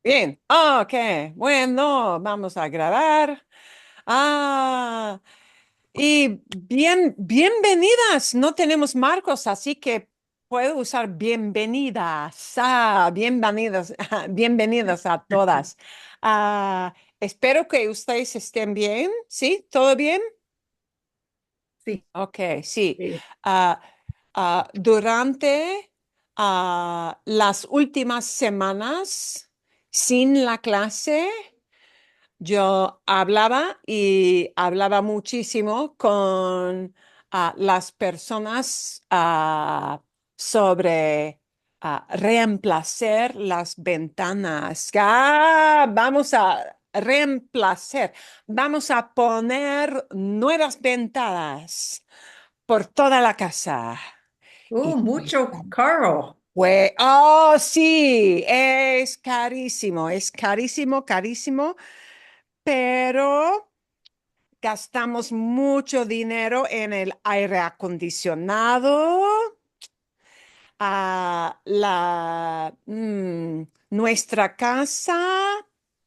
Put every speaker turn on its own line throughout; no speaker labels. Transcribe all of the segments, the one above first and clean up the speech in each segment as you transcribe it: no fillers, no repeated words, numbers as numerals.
Bien, ok, bueno, vamos a grabar. Ah, y bienvenidas. No tenemos marcos, así que puedo usar bienvenidas. Bienvenidas, bienvenidas a todas. Espero que ustedes estén bien. ¿Sí? ¿Todo bien?
Sí,
Ok, sí.
sí.
Ah, durante las últimas semanas sin la clase, yo hablaba y hablaba muchísimo con las personas sobre reemplazar las ventanas. Vamos a reemplazar, vamos a poner nuevas ventanas por toda la casa. Y
Mucho caro.
oh, sí, es carísimo, carísimo, pero gastamos mucho dinero en el aire acondicionado, nuestra casa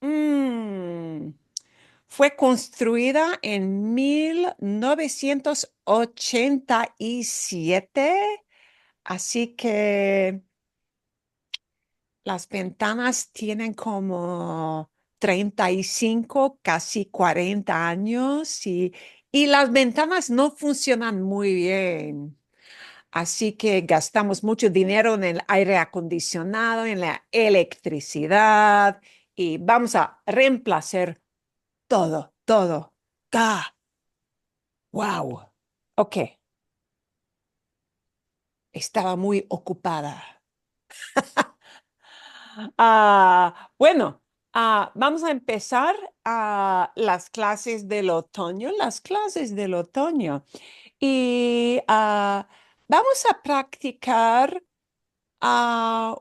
mm, fue construida en 1987, así que las ventanas tienen como 35, casi 40 años y las ventanas no funcionan muy bien. Así que gastamos mucho dinero en el aire acondicionado, en la electricidad y vamos a reemplazar todo. ¡Ah! ¡Wow! Ok, estaba muy ocupada. Bueno, vamos a empezar las clases del otoño, Y vamos a practicar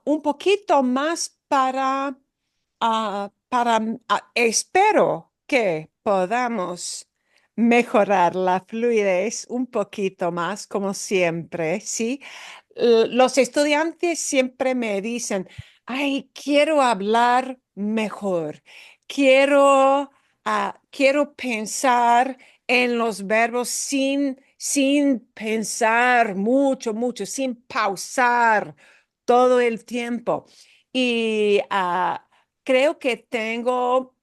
un poquito más espero que podamos mejorar la fluidez un poquito más, como siempre, ¿sí? Los estudiantes siempre me dicen, ay, quiero hablar mejor, quiero pensar en los verbos sin pensar mucho, sin pausar todo el tiempo. Y creo que tengo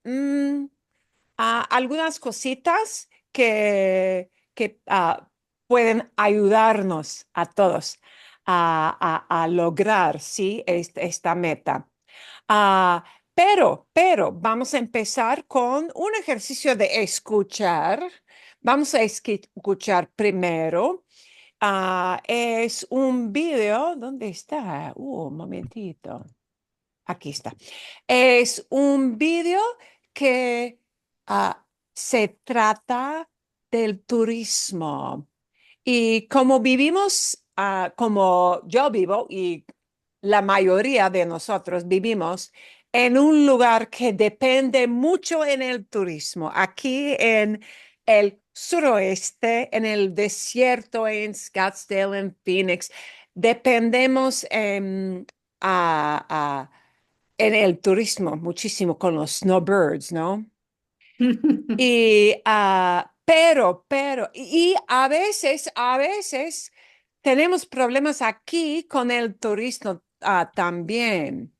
algunas cositas que pueden ayudarnos a todos a lograr, ¿sí? Esta meta. Ah, pero vamos a empezar con un ejercicio de escuchar. Vamos a escuchar primero. Es un video. ¿Dónde está? Un momentito. Aquí está. Es un video que se trata del turismo. Y como vivimos, como yo vivo y la mayoría de nosotros vivimos en un lugar que depende mucho en el turismo, aquí en el suroeste, en el desierto, en Scottsdale, en Phoenix, dependemos a- a- en el turismo muchísimo con los snowbirds, ¿no? Y a veces tenemos problemas aquí con el turismo también,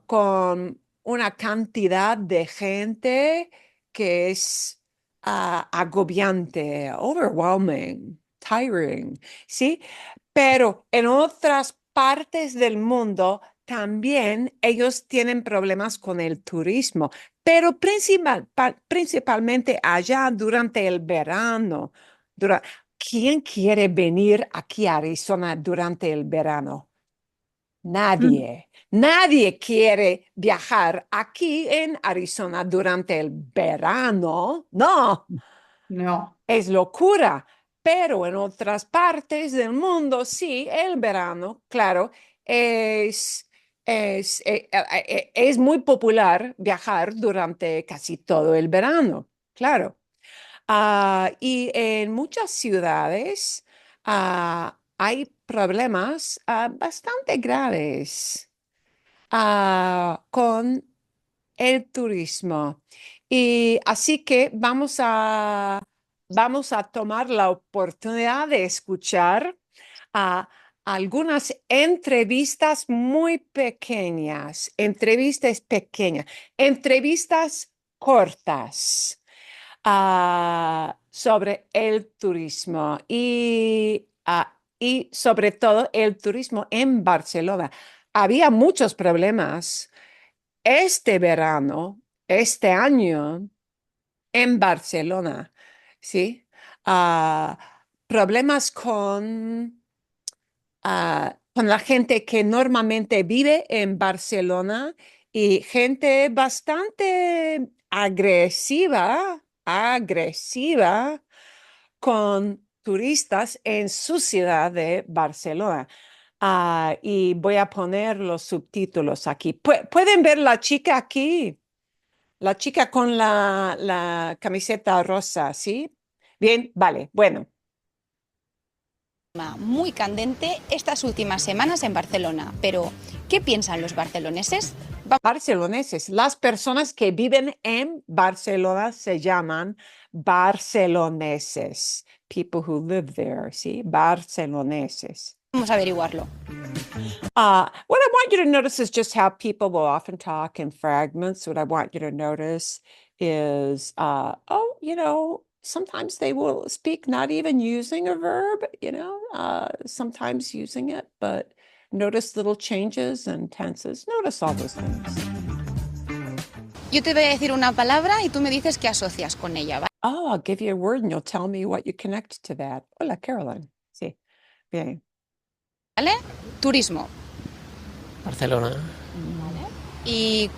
con una cantidad de gente que es agobiante, overwhelming, tiring, ¿sí? Pero en otras partes del mundo también ellos tienen problemas con el turismo, pero principalmente allá durante el verano. Dura- ¿Quién quiere venir aquí a Arizona durante el verano? Nadie quiere viajar aquí en Arizona durante el verano. No,
No.
es locura. Pero en otras partes del mundo, sí, el verano, claro, es, es muy popular viajar durante casi todo el verano, claro. Y en muchas ciudades hay problemas bastante graves. con el turismo. Y así que vamos a tomar la oportunidad de escuchar a algunas entrevistas muy pequeñas, entrevistas cortas sobre el turismo y sobre todo el turismo en Barcelona. Había muchos problemas este verano, este año en Barcelona, ¿sí? Ah, Problemas con la gente que normalmente vive en Barcelona y gente bastante agresiva con turistas en su ciudad de Barcelona. Y voy a poner los subtítulos aquí. ¿Pueden ver la chica aquí? La chica con la camiseta rosa, ¿sí? Bien, vale, bueno.
Muy candente estas últimas semanas en Barcelona. Pero, ¿qué piensan los barceloneses?
Barceloneses, las personas que viven en Barcelona se llaman barceloneses. People who live there, ¿sí? Barceloneses.
Vamos a averiguarlo.
What I want you to notice is just how people will often talk in fragments. What I want you to notice is, sometimes they will speak not even using a verb, sometimes using it, but notice little changes and tenses. Notice all those things.
Yo te voy a decir una palabra y tú me dices qué asocias con ella,
Oh, I'll give you a word and you'll tell me what you connect to that. Hola, Caroline. Sí, bien.
¿vale? Turismo.
Barcelona.
¿Y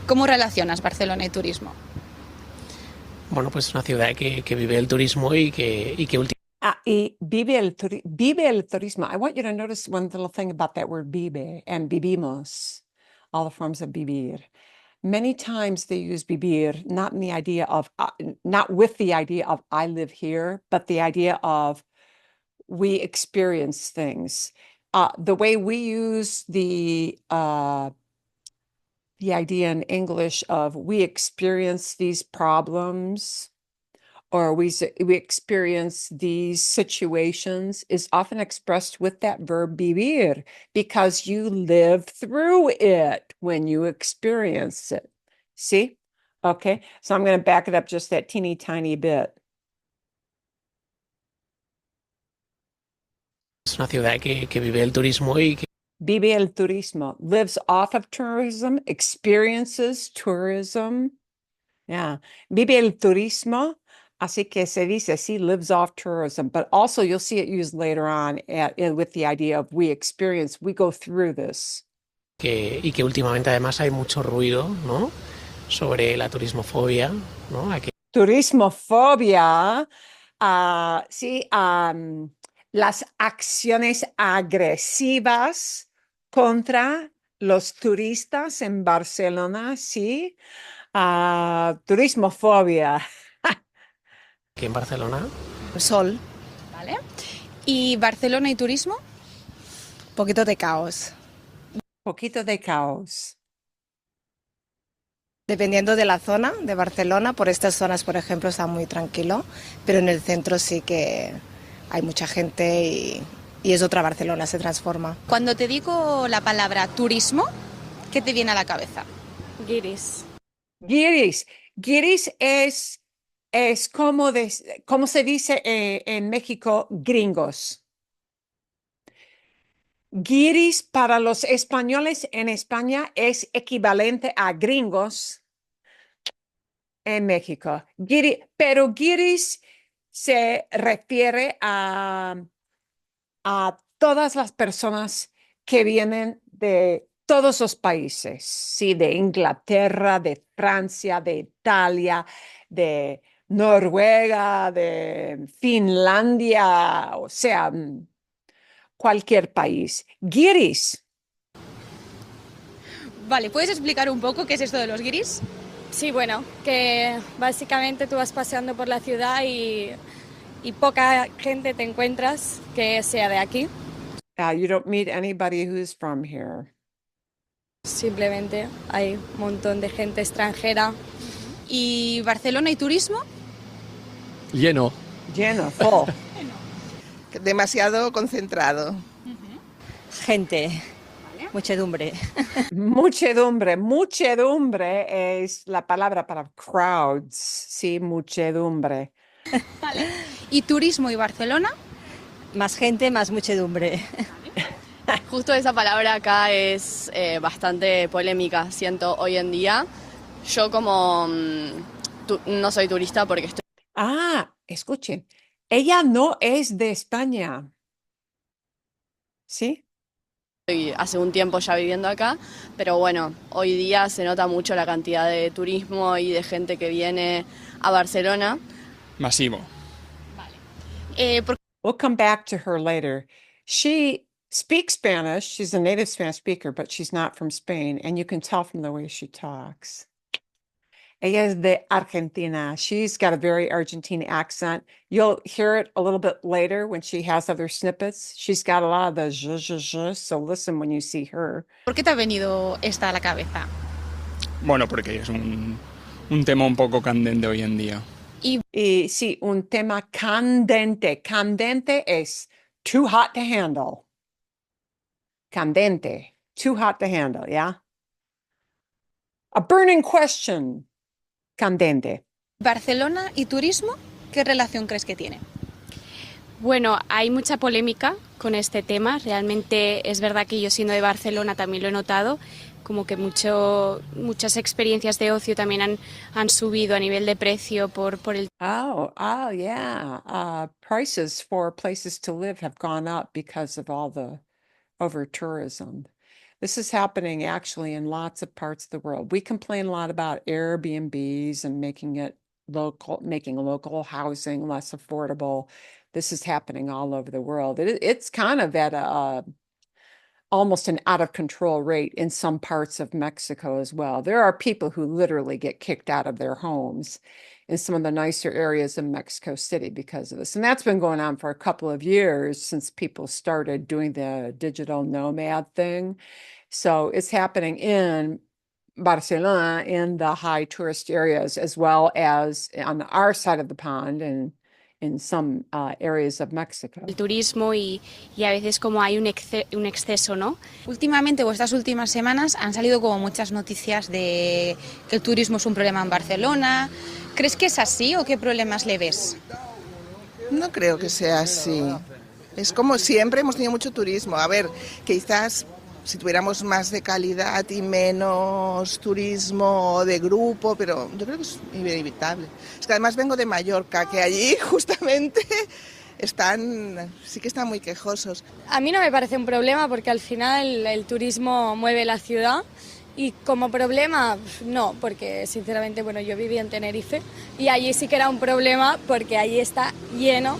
cómo relacionas Barcelona y turismo?
Bueno, pues una ciudad que vive el turismo y que
Y vive el turismo. I want you to notice one little thing about that word vive and vivimos, all the forms of vivir. Many times they use vivir not in the idea of, not with the idea of I live here, but the idea of we experience things. The way we use the idea in English of we experience these problems or we experience these situations is often expressed with that verb vivir because you live through it when you experience it. See? Okay, so I'm going to back it up just that teeny tiny bit.
es una ciudad que vive el turismo y que
Vive el turismo, lives off of tourism, experiences tourism. Yeah. Vive el turismo. Así que se dice así, lives off tourism, but also you'll see it used later on with the idea of we experience, we go through this.
que últimamente además hay mucho ruido, ¿no? Sobre la turismofobia, ¿no? Aquí
Turismofobia, sí, las acciones agresivas contra los turistas en Barcelona, sí. Turismofobia.
en Barcelona.
Sol. ¿Vale? ¿Y Barcelona y turismo?
Poquito de caos.
Poquito de caos.
Dependiendo de la zona de Barcelona, por estas zonas, por ejemplo, está muy tranquilo, pero en el centro sí que hay mucha gente y es otra Barcelona, se transforma.
Cuando te digo la palabra turismo, ¿qué te viene a la cabeza?
Guiris.
Guiris. Guiris es como se dice en México, gringos. Guiris para los españoles en España es equivalente a gringos en México. Pero guiris se refiere a todas las personas que vienen de todos los países, sí, de Inglaterra, de Francia, de Italia, de Noruega, de Finlandia, o sea, cualquier país. Guiris.
Vale, ¿puedes explicar un poco qué es esto de los guiris?
Sí, bueno, que básicamente tú vas paseando por la ciudad y poca gente te encuentras que sea de aquí.
You don't meet anybody who's from here.
simplemente hay un montón de gente extranjera.
¿Y Barcelona y turismo?
Lleno.
Lleno, full.
Demasiado concentrado.
Gente, muchedumbre.
Muchedumbre, muchedumbre es la palabra para crowds, sí, muchedumbre.
¿Y turismo y Barcelona?
Más gente, más muchedumbre.
Justo esa palabra acá es bastante polémica, siento hoy en día. Yo como no soy turista porque
Escuchen, ella no es de España, ¿sí?
estoy hace un tiempo ya viviendo acá, pero bueno, hoy día se nota mucho la cantidad de turismo y de gente que viene a Barcelona.
Masivo.
¿Por
We'll come back to her later. She speaks Spanish. She's a native Spanish speaker, but she's not from Spain, and you can tell from the way she talks. Ella es de Argentina. She's got a very Argentine accent. You'll hear it a little bit later when she has other snippets. She's got a lot of the zh, so listen when you see her.
qué te ha venido esta a la cabeza?
Bueno, porque es un tema un poco candente hoy en día.
Y sí, un tema candente. Candente es too hot to handle. Candente, too hot to handle, yeah? A burning question. Candente.
¿Barcelona y turismo? ¿Qué relación crees que tiene?
Bueno, hay mucha polémica con este tema. Realmente es verdad que yo siendo de Barcelona también lo he notado, como que muchas experiencias de ocio también han subido a nivel de precio por el...
Yeah. Prices for places to live have gone up because of all the over tourism. This is happening actually in lots of parts of the world. We complain a lot about Airbnbs and making local housing less affordable. This is happening all over the world. It's kind of at almost an out of control rate in some parts of Mexico as well. There are people who literally get kicked out of their homes in some of the nicer areas of Mexico City because of this. And that's been going on for a couple of years since people started doing the digital nomad thing. So it's happening in Barcelona in the high tourist areas, as well as on our side of the pond and in some areas of Mexico.
el turismo y a veces como hay un exceso, ¿no?
Últimamente o estas últimas semanas han salido como muchas noticias de que el turismo es un problema en Barcelona. ¿Crees que es así o qué problemas le ves?
No creo que sea así. Es como siempre hemos tenido mucho turismo. A ver, quizás si tuviéramos más de calidad y menos turismo de grupo, pero yo creo que es inevitable. Es que además vengo de Mallorca, que allí justamente sí que están muy quejosos.
A mí no me parece un problema porque al final el turismo mueve la ciudad y como problema no, porque sinceramente bueno, yo viví en Tenerife y allí sí que era un problema porque allí está lleno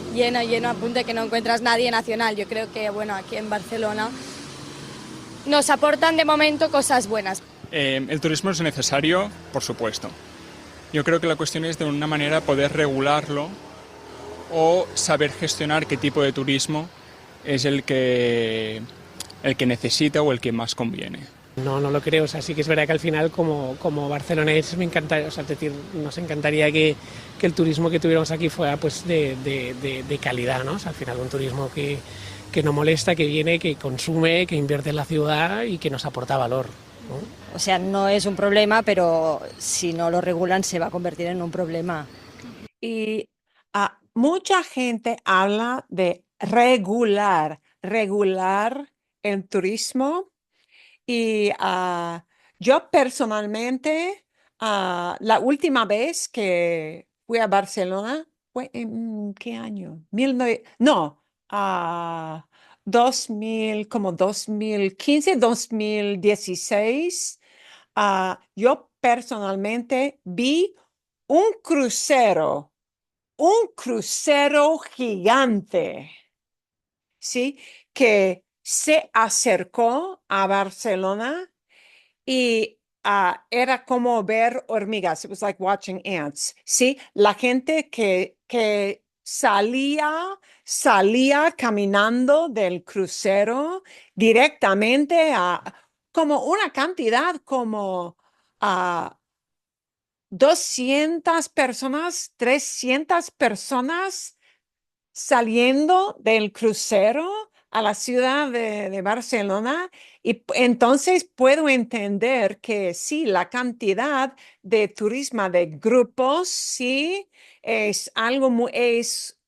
a punto de que no encuentras nadie nacional. Yo creo que bueno, aquí en Barcelona nos aportan de momento cosas buenas.
El turismo es necesario, por supuesto. Yo creo que la cuestión es de una manera poder regularlo o saber gestionar qué tipo de turismo es el que necesita o el que más conviene.
No lo creo. O sea, sí que es verdad que al final como barcelonés me encanta, o sea, es decir, nos encantaría que el turismo que tuviéramos aquí fuera pues de calidad, ¿no? O sea, al final un turismo que no molesta, que viene, que consume, que invierte en la ciudad y que nos aporta valor, ¿no?
O sea, no es un problema, pero si no lo regulan se va a convertir en un problema.
Y mucha gente habla de regular el turismo. Y yo personalmente, la última vez que fui a Barcelona fue en ¿qué año? 2015, 2016. Yo personalmente vi un crucero gigante, ¿sí? Que se acercó a Barcelona y era como ver hormigas. It was like watching ants, ¿sí? La gente que salía caminando del crucero directamente a como una cantidad como 200 personas, 300 personas saliendo del crucero a la ciudad de Barcelona y entonces puedo entender que sí, la cantidad de turismo de grupos sí es es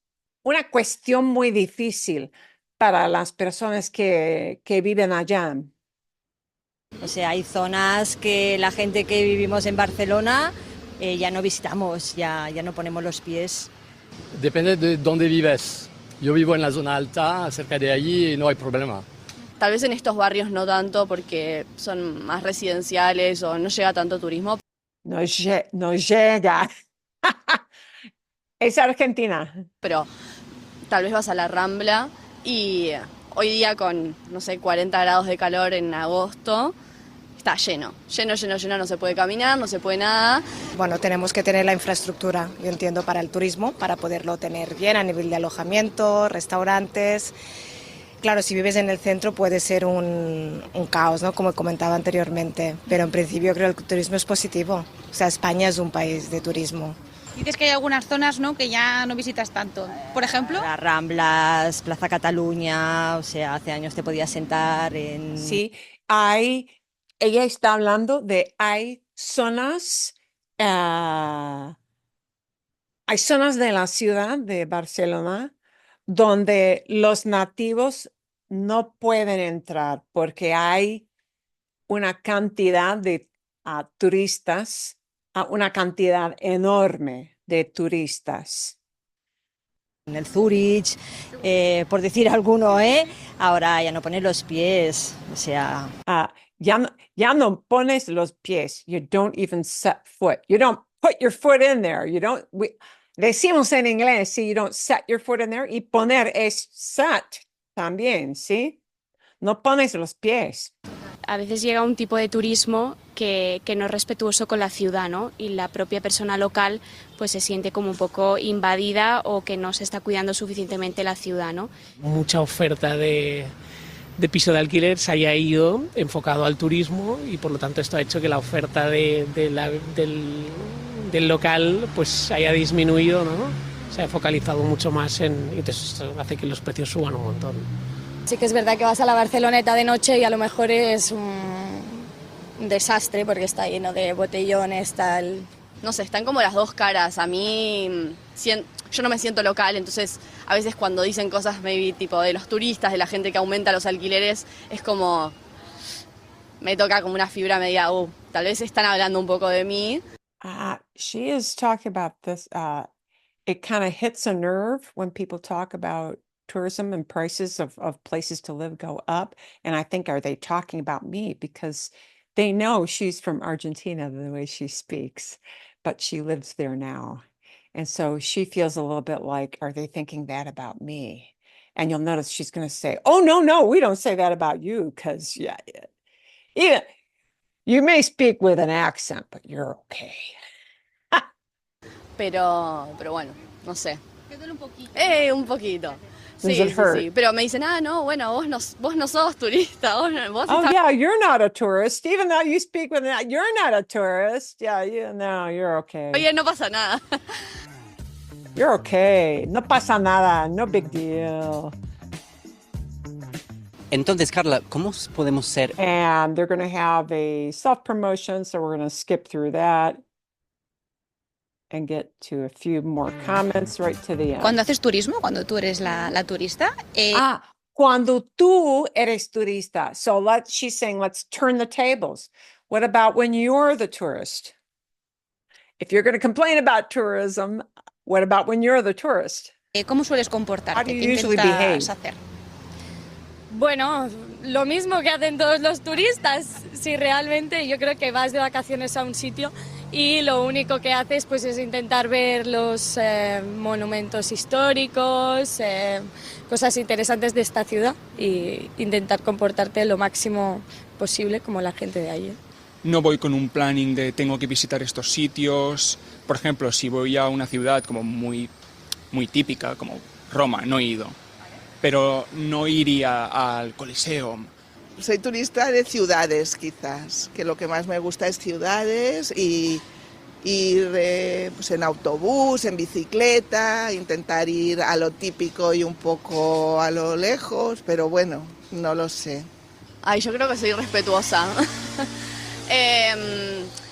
una cuestión muy difícil para las personas que viven allá.
O sea, hay zonas que la gente que vivimos en Barcelona ya no visitamos, ya no ponemos los pies.
Depende de dónde vives. Yo vivo en la zona alta, cerca de allí, y no hay problema.
Tal vez en estos barrios no tanto porque son más residenciales o no llega tanto turismo.
No llega. Es Argentina.
Pero tal vez vas a la Rambla y hoy día con, no sé, 40 grados de calor en agosto, está lleno, no se puede caminar, no se puede nada.
Bueno, tenemos que tener la infraestructura, yo entiendo, para el turismo, para poderlo tener bien a nivel de alojamiento, restaurantes. Claro, si vives en el centro puede ser un caos, ¿no? Como comentaba anteriormente, pero en principio creo que el turismo es positivo. O sea, España es un país de turismo.
Dices que hay algunas zonas, ¿no?, que ya no visitas tanto. Por ejemplo,
Las Ramblas, Plaza Cataluña, o sea, hace años te podías sentar en...
Sí, ella está hablando hay zonas, hay zonas de la ciudad de Barcelona donde los nativos no pueden entrar porque hay una cantidad de turistas, una cantidad enorme de turistas.
En el Zurich, por decir alguno, ahora ya no pones los pies, o sea...
Ya no pones los pies. You don't even set foot. You don't put your foot in there. Decimos en inglés, sí, you don't set your foot in there. Y poner es set también, ¿sí? No pones los pies.
A veces llega un tipo de turismo que no es respetuoso con la ciudad, ¿no? Y la propia persona local pues se siente como un poco invadida o que no se está cuidando suficientemente la ciudad, ¿no?
Mucha oferta de piso de alquiler se haya ido enfocado al turismo y por lo tanto esto ha hecho que la oferta del local pues haya disminuido, ¿no? Se ha focalizado mucho más y entonces esto hace que los precios suban un montón.
Sí que es verdad que vas a la Barceloneta de noche y a lo mejor es un desastre porque está lleno de botellones, tal.
No sé, están como las dos caras. A mí, yo no me siento local, entonces a veces cuando dicen cosas maybe tipo de los turistas, de la gente que aumenta los alquileres, es como, me toca como una fibra media, tal vez están hablando un poco de mí.
She is talking about this. It kind of hits a nerve when people talk about tourism and prices of places to live go up. And I think, are they talking about me? Because they know she's from Argentina, the way she speaks, but she lives there now. And so she feels a little bit like, are they thinking that about me? And you'll notice she's going to say, oh, no, we don't say that about you. Because, yeah, you may speak with an accent, but you're okay.
Pero bueno, no sé.
te duele un poquito.
Un poquito.
Does it hurt?
Sí. Pero me dicen, no, bueno, vos no sos turista. Vos
Oh,
estás...
yeah, you're not a tourist. Even though you speak with an, you're not a tourist. Yeah, you're okay.
Oye, no pasa nada.
You're okay. No pasa nada. No big deal.
Entonces, Carla, ¿cómo podemos ser?
And they're going to have a self-promotion, so we're going to skip through that and get to a few more comments right to the end.
Cuando haces turismo, cuando tú eres la turista,
Cuando tú eres turista. So she's saying, let's turn the tables. What about when you're the tourist? If you're going to complain about tourism, what about when you're the tourist?
¿cómo sueles comportarte?
How do you
¿Qué
usually behave?
intentas hacer?
Bueno, lo mismo que hacen todos los turistas. Si realmente yo creo que vas de vacaciones a un sitio y lo único que haces pues es intentar ver los monumentos históricos, cosas interesantes de esta ciudad e intentar comportarte lo máximo posible como la gente de allí.
No voy con un planning de tengo que visitar estos sitios. Por ejemplo, si voy a una ciudad como muy típica, como Roma, no he ido. Pero no iría al Coliseo
soy turista de ciudades quizás, que lo que más me gusta es ciudades y ir pues en autobús, en bicicleta, intentar ir a lo típico y un poco a lo lejos, pero bueno, no lo sé.
Ay, yo creo que soy respetuosa.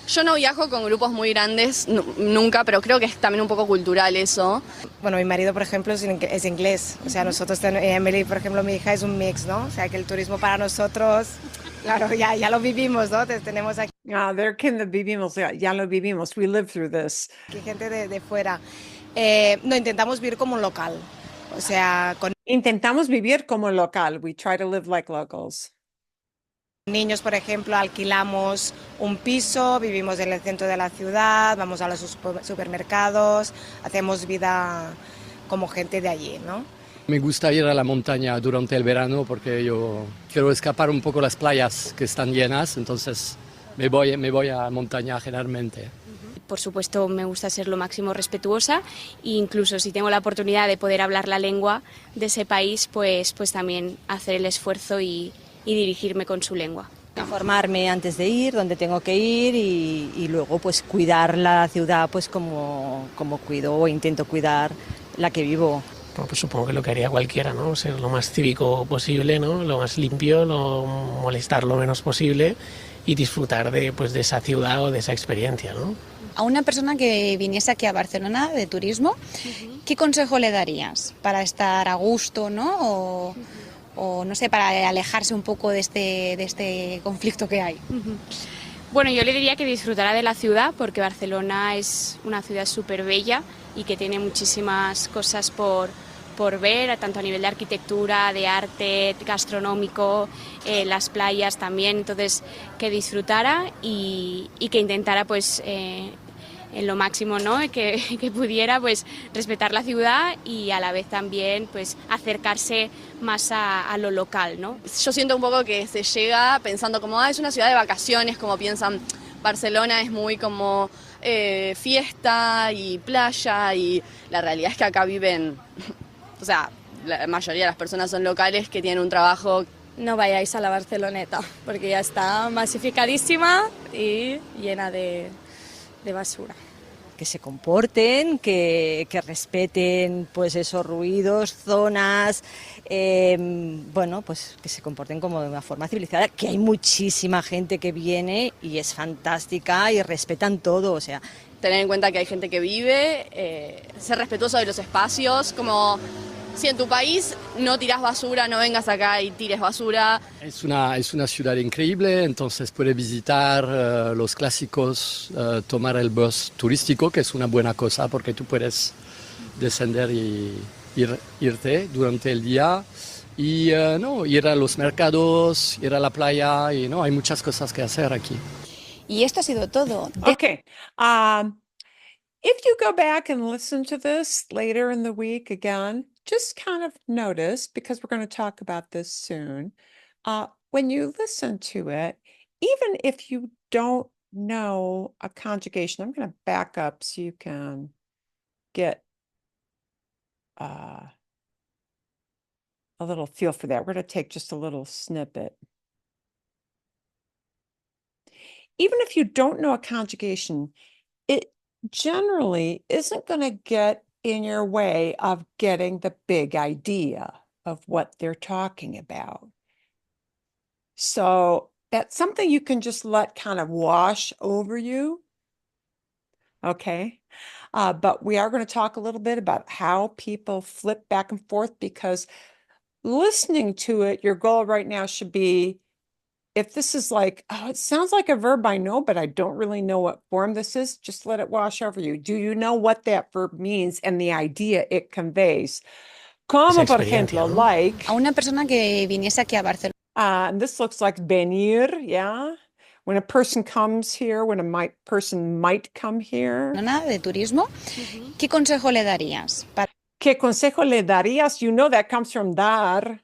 Yo no viajo con grupos muy grandes, nunca, pero creo que es también un poco cultural eso.
Bueno, mi marido, por ejemplo, es inglés. O sea, nosotros, Emily, por ejemplo, mi hija es un mix, ¿no? O sea, que el turismo para nosotros, claro, ya lo vivimos, ¿no? Tenemos aquí
There que lo vivimos, ya lo vivimos. We lived through this.
gente de fuera. No, intentamos vivir como un local. O sea, con
Intentamos vivir como local. We try to live like locals.
niños, por ejemplo, alquilamos un piso, vivimos en el centro de la ciudad, vamos a los supermercados, hacemos vida como gente de allí, ¿no?
Me gusta ir a la montaña durante el verano porque yo quiero escapar un poco las playas que están llenas, entonces me voy a la montaña generalmente.
Por supuesto, me gusta ser lo máximo respetuosa e incluso si tengo la oportunidad de poder hablar la lengua de ese país, pues también hacer el esfuerzo y dirigirme con su lengua.
Informarme antes de ir, dónde tengo que ir y luego pues cuidar la ciudad pues como cuido o intento cuidar la que vivo.
Bueno, pues supongo que lo que haría cualquiera, ¿no? Ser lo más cívico posible, ¿no? Lo más limpio, molestar lo menos posible y disfrutar de esa ciudad o de esa experiencia, ¿no?
A una persona que viniese aquí a Barcelona de turismo, ¿qué consejo le darías para estar a gusto, ¿no? O no sé, para alejarse un poco de este conflicto que hay?
Bueno, yo le diría que disfrutara de la ciudad porque Barcelona es una ciudad súper bella y que tiene muchísimas cosas por ver, tanto a nivel de arquitectura, de arte, gastronómico, las playas también, entonces que disfrutara y que intentara pues en lo máximo, ¿no? que pudiera pues respetar la ciudad y a la vez también pues acercarse más a lo local, ¿no?
Yo siento un poco que se llega pensando como, es una ciudad de vacaciones, como piensan, Barcelona es muy como fiesta y playa y la realidad es que acá viven, o sea, la mayoría de las personas son locales que tienen un trabajo.
No vayáis a la Barceloneta, porque ya está masificadísima y llena de basura.
Que se comporten, que respeten pues esos ruidos, zonas, bueno, pues que se comporten como de una forma civilizada, que hay muchísima gente que viene y es fantástica y respetan todo, o sea.
Tener en cuenta que hay gente que vive, ser respetuoso de los espacios, como si en tu país no tirás basura, no vengas acá y tires basura.
Es una ciudad increíble, entonces puedes visitar los clásicos, tomar el bus turístico, que es una buena cosa porque tú puedes descender y irte durante el día y no, ir a los mercados, ir a la playa y no, hay muchas cosas que hacer aquí.
Y esto ha sido todo.
Okay. If you go back and listen to this later in the week again, just kind of notice, because we're going to talk about this soon, when you listen to it, even if you don't know a conjugation, I'm going to back up so you can get a little feel for that. We're going to take just a little snippet. Even if you don't know a conjugation, it generally isn't going to get in your way of getting the big idea of what they're talking about. So that's something you can just let kind of wash over you. Okay. But we are going to talk a little bit about how people flip back and forth, because listening to it, your goal right now should be, if this is like, oh, it sounds like a verb I know, but I don't really know what form this is, just let it wash over you. Do you know what that verb means and the idea it conveys? Como por ejemplo,
¿no?
like,
A una persona que viniese aquí a Barcelona.
and this looks like venir, yeah. When a person comes here, when a person might come here.
De turismo, ¿qué consejo le darías?
¿Qué consejo le darías? You know that comes from dar,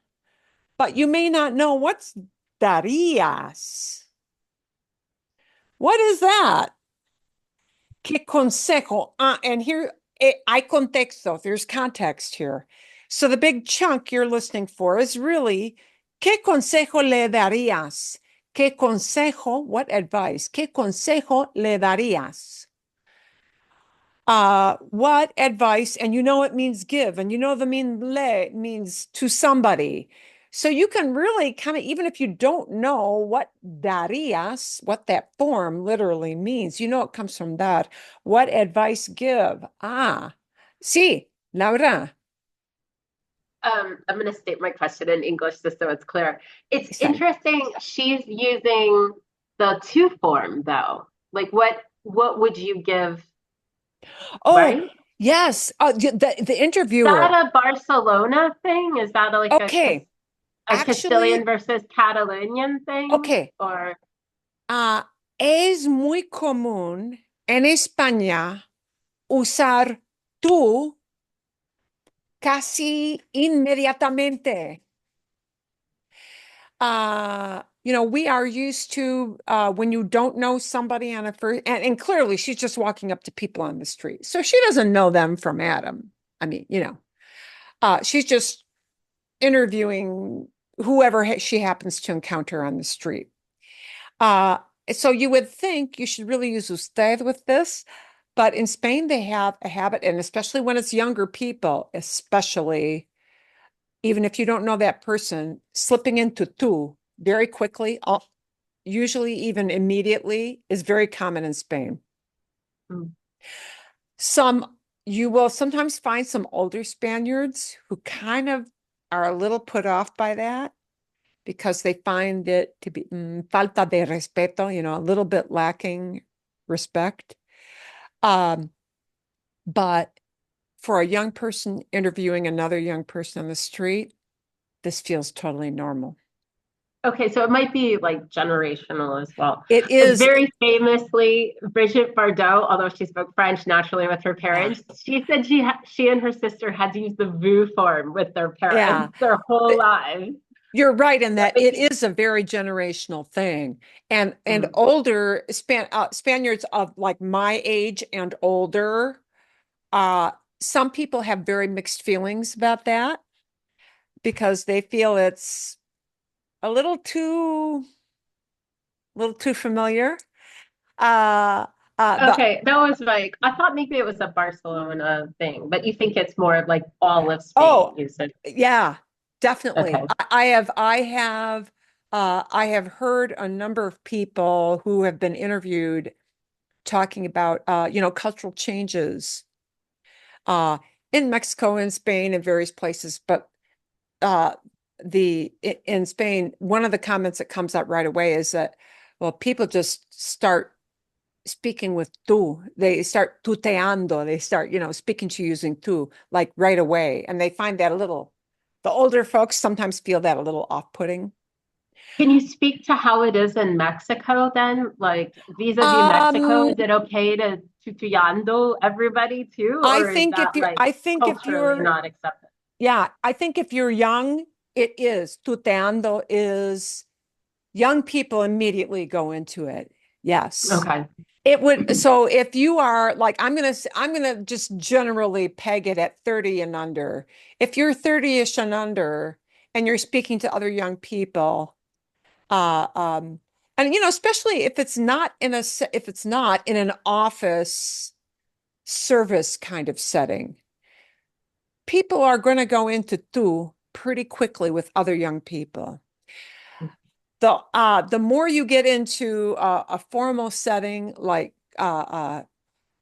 but you may not know what's darías. What is that? ¿Qué consejo? And here, hay contexto. There's context here. So the big chunk you're listening for is really ¿Qué consejo le darías? ¿Qué consejo, what advice? ¿Qué consejo le darías? What advice, and you know it means give, and you know the mean le means to somebody. So you can really kind of, even if you don't know what darías, what that form literally means, you know it comes from that. What advice give? Sí, Laura.
I'm going to state my question in English just so it's clear. It's
Está.
interesting. She's using the to form though. Like what would you give,
Oh,
right?
yes. The
Is that
interviewer.
a Barcelona thing? Is that like
Okay,
a
actually,
Castilian versus Catalonian thing?
okay.
Or
Es muy común en España usar tú casi inmediatamente. We are used to when you don't know somebody on a first, and clearly she's just walking up to people on the street. So she doesn't know them from Adam. I mean, she's just interviewing whoever she happens to encounter on the street. Uh, so you would think you should really use usted with this, but in Spain they have a habit, and especially when it's younger people, especially even if you don't know that person, slipping into tú very quickly, usually even immediately, is very common in Spain.
Mm.
You will sometimes find some older Spaniards who kind of are a little put off by that because they find it to be falta de respeto, a little bit lacking respect. But for a young person interviewing another young person on the street, this feels totally normal.
okay, so it might be like generational as well.
It
Like
is,
very famously, Brigitte Bardot, although she spoke French naturally with her
yeah,
parents, she said she and her sister had to use the vous form with their
yeah.
parents their whole lives.
You're right in that it
Like,
is a very generational thing. And
mm.
older Spaniards of like my age and older, some people have very mixed feelings about that because they feel it's a little too familiar. Uh, but
Okay, that was like I thought maybe it was a Barcelona thing, but you think it's more of like all of Spain,
oh,
you said.
yeah, definitely.
Okay.
I have heard a number of people who have been interviewed talking about cultural changes uh in Mexico and Spain and various places, but uh in Spain, one of the comments that comes up right away is that, well, people just start speaking with tú. They start tuteando. They start, speaking to you using tú like right away. And they find that the older folks sometimes feel that a little off-putting.
Can you speak to how it is in Mexico then? Like vis-a-vis Mexico,
Um,
is it okay to tutuyando everybody too,
I
or is
think
that like
if
culturally
you're,
not accepted?
yeah, I think if you're young, it is. Tuteando is young people immediately go into it. Yes.
Okay.
It would, so if you are like, I'm gonna just generally peg it at 30 and under. If you're 30-ish and under and you're speaking to other young people, uh, um, and especially if it's not in an office service kind of setting, people are going to go into tú pretty quickly with other young people. The more you get into a formal setting, like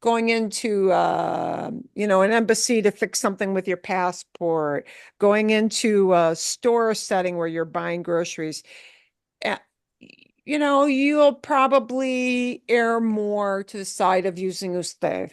going into an embassy to fix something with your passport, going into a store setting where you're buying groceries, uh, you'll probably err more to the side of using usted.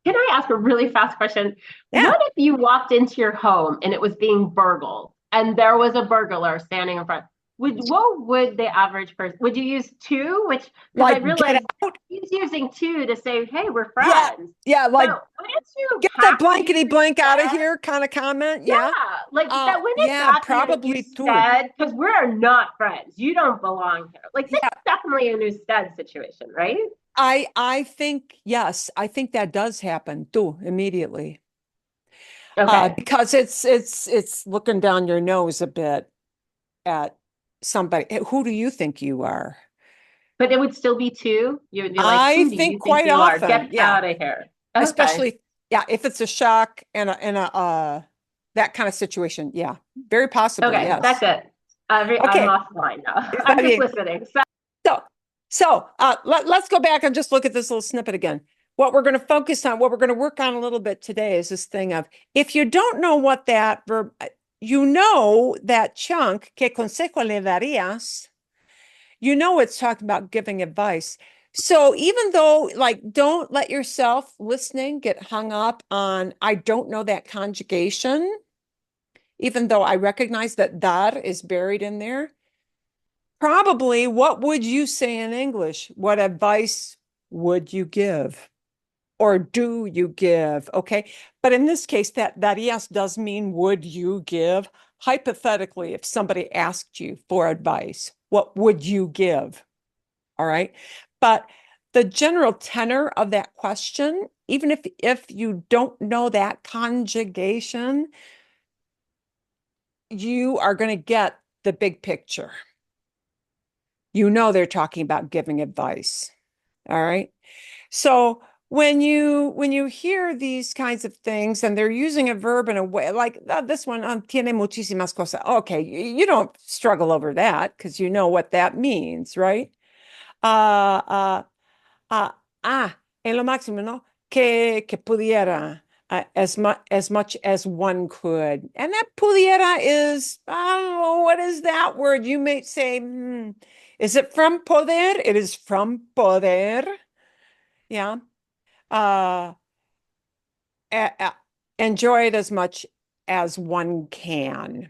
Can I ask a really fast question?
Yeah.
What if you walked into your home and it was being burgled and there was a burglar standing in front? What would the average person, would you use two? Which, because I
Like get
realized
out.
he's using two to say, hey, we're
Yeah.
friends.
Yeah. Like
But wouldn't you
get that
have to use
blankety blank out of
instead?
here kind of comment.
Yeah,
Yeah.
like that wouldn't
Yeah,
that be an
probably too.
instead? Because we're not friends. You don't belong here. Like this
Yeah.
is definitely an instead situation, right?
I think, yes, I think that does happen too
Okay.
because it's looking down your nose a bit. at somebody. Who do you think you are?
But it would still be two. You'd be like,
I
who do
think
you think
quite
you are?
often,
Get
yeah.
out of here. Okay.
Especially, yeah, if it's a shock and a that kind of situation. Yeah, very possibly,
Okay,
yes.
that's it. I'm
Okay.
offline now.
Is
I'm
that
just
it?
listening.
Let's go back and just look at this little snippet again. What we're going to focus on, what we're going to work on a little bit today is this thing of if you don't know what that verb, you know that chunk, ¿qué consejo le darías? You know it's talking about giving advice. So even though, like, don't let yourself listening get hung up on, I don't know that conjugation, even though I recognize that dar is buried in there. Probably, what would you say in English? What advice would you give? Or do you give? Okay. But in this case, that yes does mean would you give? Hypothetically, if somebody asked you for advice, what would you give? All right. But the general tenor of that question, even if you don't know that conjugation, you are going to get the big picture. You know they're talking about giving advice. All right. So when you hear these kinds of things and they're using a verb in a way like this one, tiene muchísimas cosas. Okay, you don't struggle over that because you know what that means, right? Uh, uh, uh, en lo máximo, ¿no? Que pudiera, as much as one could. And that pudiera is, I don't know, what is that word? You may say, is it from poder? It is from poder. Yeah. Uh, enjoy it as much as one can.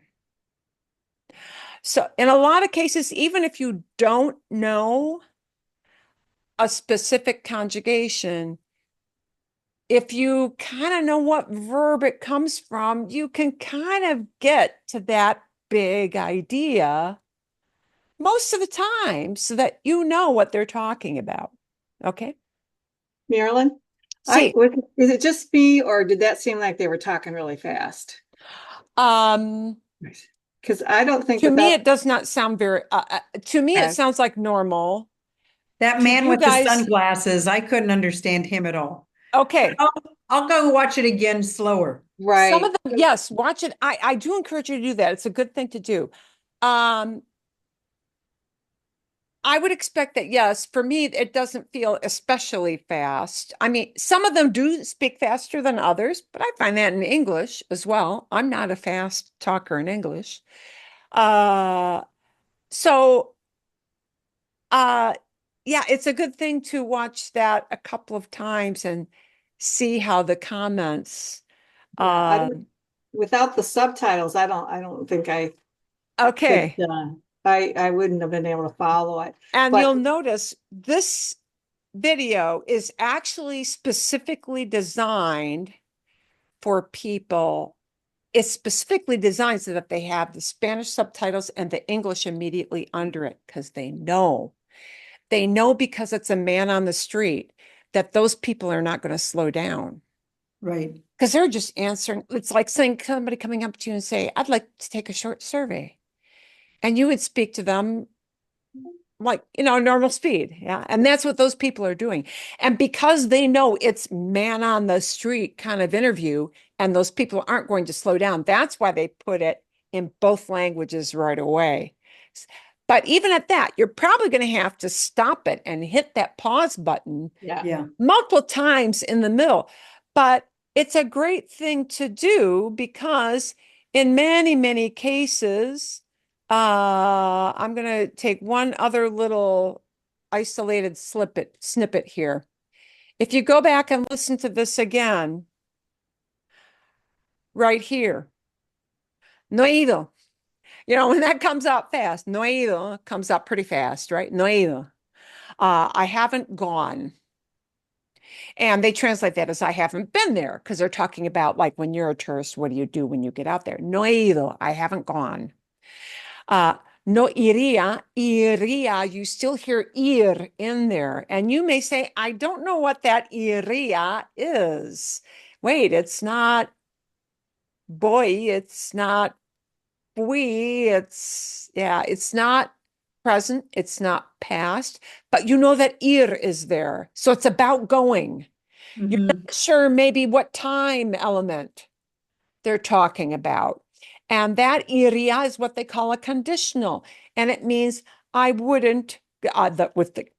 So in a lot of cases, even if you don't know a specific conjugation, if you kind of know what verb it comes from, you can kind of get to that big idea most of the time so that you know what they're talking about. Okay?
Marilyn,
See,
is it just me or did that seem like they were talking really fast? Because I don't think
to me,
that
it does not sound very, to me, it sounds like normal.
That
To
man
you
with
guys,
the sunglasses, I couldn't understand him at all.
okay.
I'll go watch it again slower.
Some of them, yes, watch it. I do encourage you to do that. It's a good thing to do. I would expect that, yes, for me, it doesn't feel especially fast. I mean, some of them do speak faster than others, but I find that in English as well. I'm not a fast talker in English. Uh, so, uh, yeah, it's a good thing to watch that a couple of times and see how the comments.
without the subtitles, I don't think I
Okay.
could, I wouldn't have been able to follow it.
And
But
you'll notice this video is actually specifically designed for people. It's specifically designed so that they have the Spanish subtitles and the English immediately under it because they know. They know because it's a man on the street that those people are not going to slow down.
Right.
Because they're just answering. It's like saying somebody coming up to you and say, I'd like to take a short survey. And you would speak to them like, normal speed. Yeah. And that's what those people are doing. And because they know it's man on the street kind of interview, and those people aren't going to slow down, that's why they put it in both languages right away. But even at that, you're probably going to have to stop it and hit that pause button multiple times in the middle. But it's a great thing to do because in many, many cases, I'm going to take one other little isolated snippet here. If you go back and listen to this again, right here, no he ido. When that comes out fast, no he ido comes out pretty fast, right? No he ido. I haven't gone. And they translate that as I haven't been there because they're talking about like when you're a tourist, what do you do when you get out there? No he ido. I haven't gone. No iría, you still hear ir in there. And you may say, I don't know what that iría is. Wait, it's not boy, it's not fui, it's not present, it's not past, but you know that ir is there. So it's about going. You're not sure maybe what time element they're talking about. And that iria is what they call a conditional. And it means I wouldn't,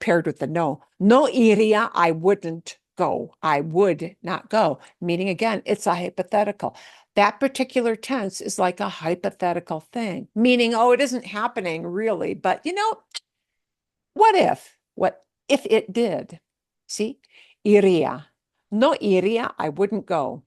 paired with the no. No iria, I wouldn't go. I would not go. Meaning again, it's a hypothetical. That particular tense is like a hypothetical thing, meaning, oh, it isn't happening really, but what if? What if it did? See, iria. No iria, I wouldn't go.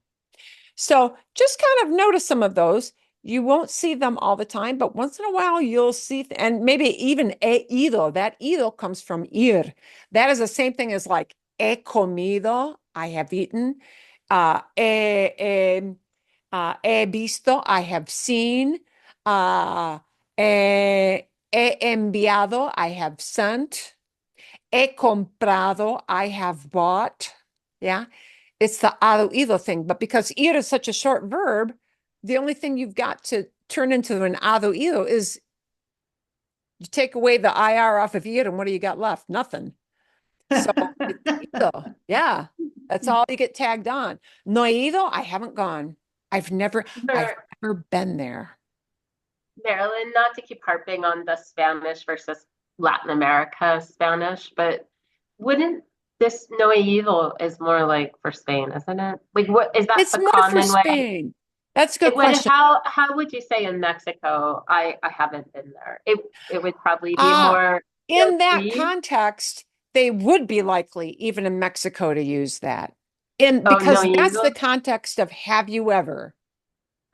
So just kind of notice some of those. You won't see them all the time, but once in a while you'll see, and maybe even e ido. That ido comes from ir. That is the same thing as like he comido, I have eaten. He visto, I have seen. He enviado, I have sent. He comprado, I have bought. Yeah. It's the ado ido thing. But because ir is such a short verb, the only thing you've got to turn into an ado ido is you take away the IR off of ir, and what do you got left? Nothing. So it's ido. Yeah. That's all you get tagged on. No ido, I haven't gone. I've never been there.
Marilyn, not to keep harping on the Spanish versus Latin America Spanish, but wouldn't this no ido is more like for Spain, isn't it? Like, what is that
It's
the
more for
common way?
Spain. That's a good
It would,
question.
how would you say in Mexico? I haven't been there. It would probably be more
In that
guilty.
context, they would be likely, even in Mexico, to use that.
Oh, no
Because that's the
ido?
context of have you ever.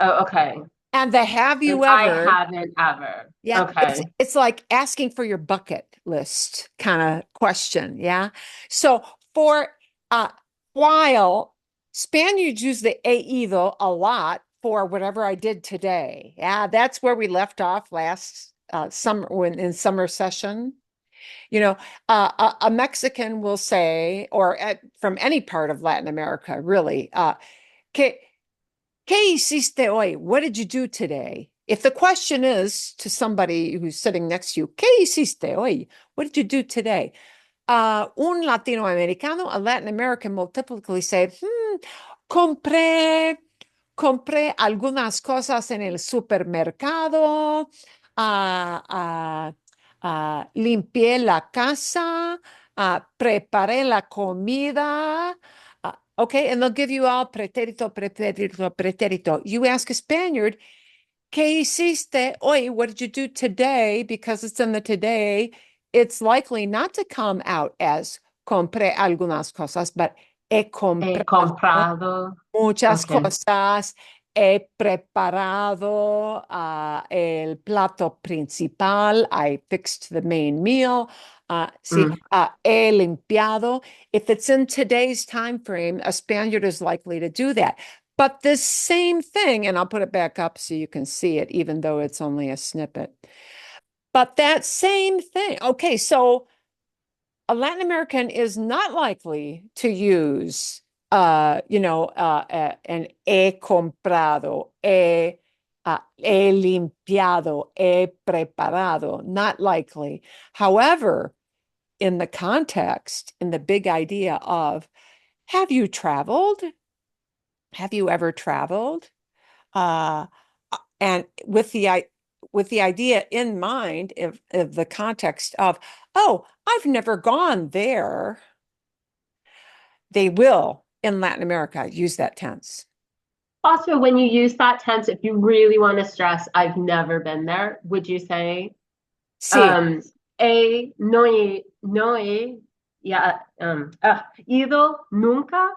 Oh, okay.
And the have
And
you
I
ever,
haven't ever.
yeah,
Okay.
it's like asking for your bucket list kind of question. Yeah. So for while Spaniards use the e ido a lot for whatever I did today. Yeah, that's where we left off last summer when in summer session. A Mexican will say, or from any part of Latin America, really, ¿qué hiciste hoy? What did you do today? If the question is to somebody who's sitting next to you, ¿qué hiciste hoy? What did you do today? Un Latinoamericano, a Latin American will typically say, compré algunas cosas en el supermercado, limpié la casa, preparé la comida. Okay, and they'll give you all pretérito, pretérito, pretérito. You ask a Spaniard, ¿qué hiciste hoy? What did you do today? Because it's in the today, it's likely not to come out as compré algunas cosas, but he
comprado
muchas
okay.
cosas. He preparado el plato principal. I fixed the main meal. He limpiado. If it's in today's time frame, a Spaniard is likely to do that. But this same thing, and I'll put it back up so you can see it, even though it's only a snippet. But that same thing. Okay, so a Latin American is not likely to use, an he comprado, he limpiado, he preparado. Not likely. However, in the context, in the big idea of, have you traveled? Have you ever traveled? And with the idea in mind of the context of, oh, I've never gone there, they will in Latin America use that tense.
Also, when you use that tense, if you really want to stress, I've never been there, would you say,
Sí.
Ido nunca?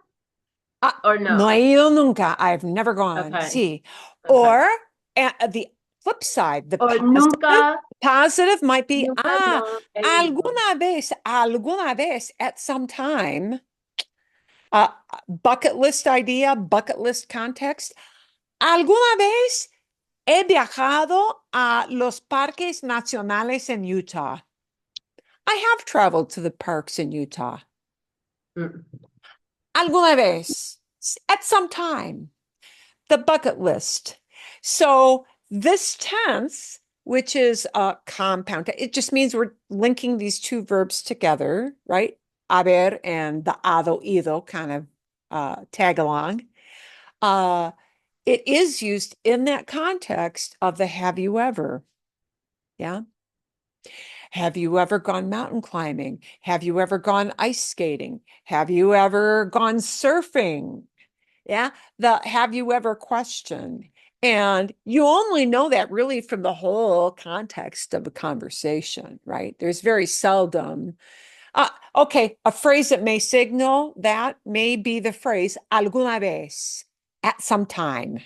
Or no?
No he ido nunca. I've never gone.
Okay.
Sí.
Okay.
Or the flip side, the positive might be, alguna vez at some time, bucket list idea, bucket list context. Alguna vez he viajado a los parques nacionales en Utah. I have traveled to the parks in Utah. Alguna vez, at some time, the bucket list. So This tense, which is a compound, it just means we're linking these two verbs together, right? Haber and the hado, ido kind of tag along. It is used in that context of the have you ever. Yeah. Have you ever gone mountain climbing? Have you ever gone ice skating? Have you ever gone surfing? Yeah. The have you ever question. And you only know that really from the whole context of a conversation, right? There's very seldom. Okay, a phrase that may signal that may be the phrase alguna vez, at some time.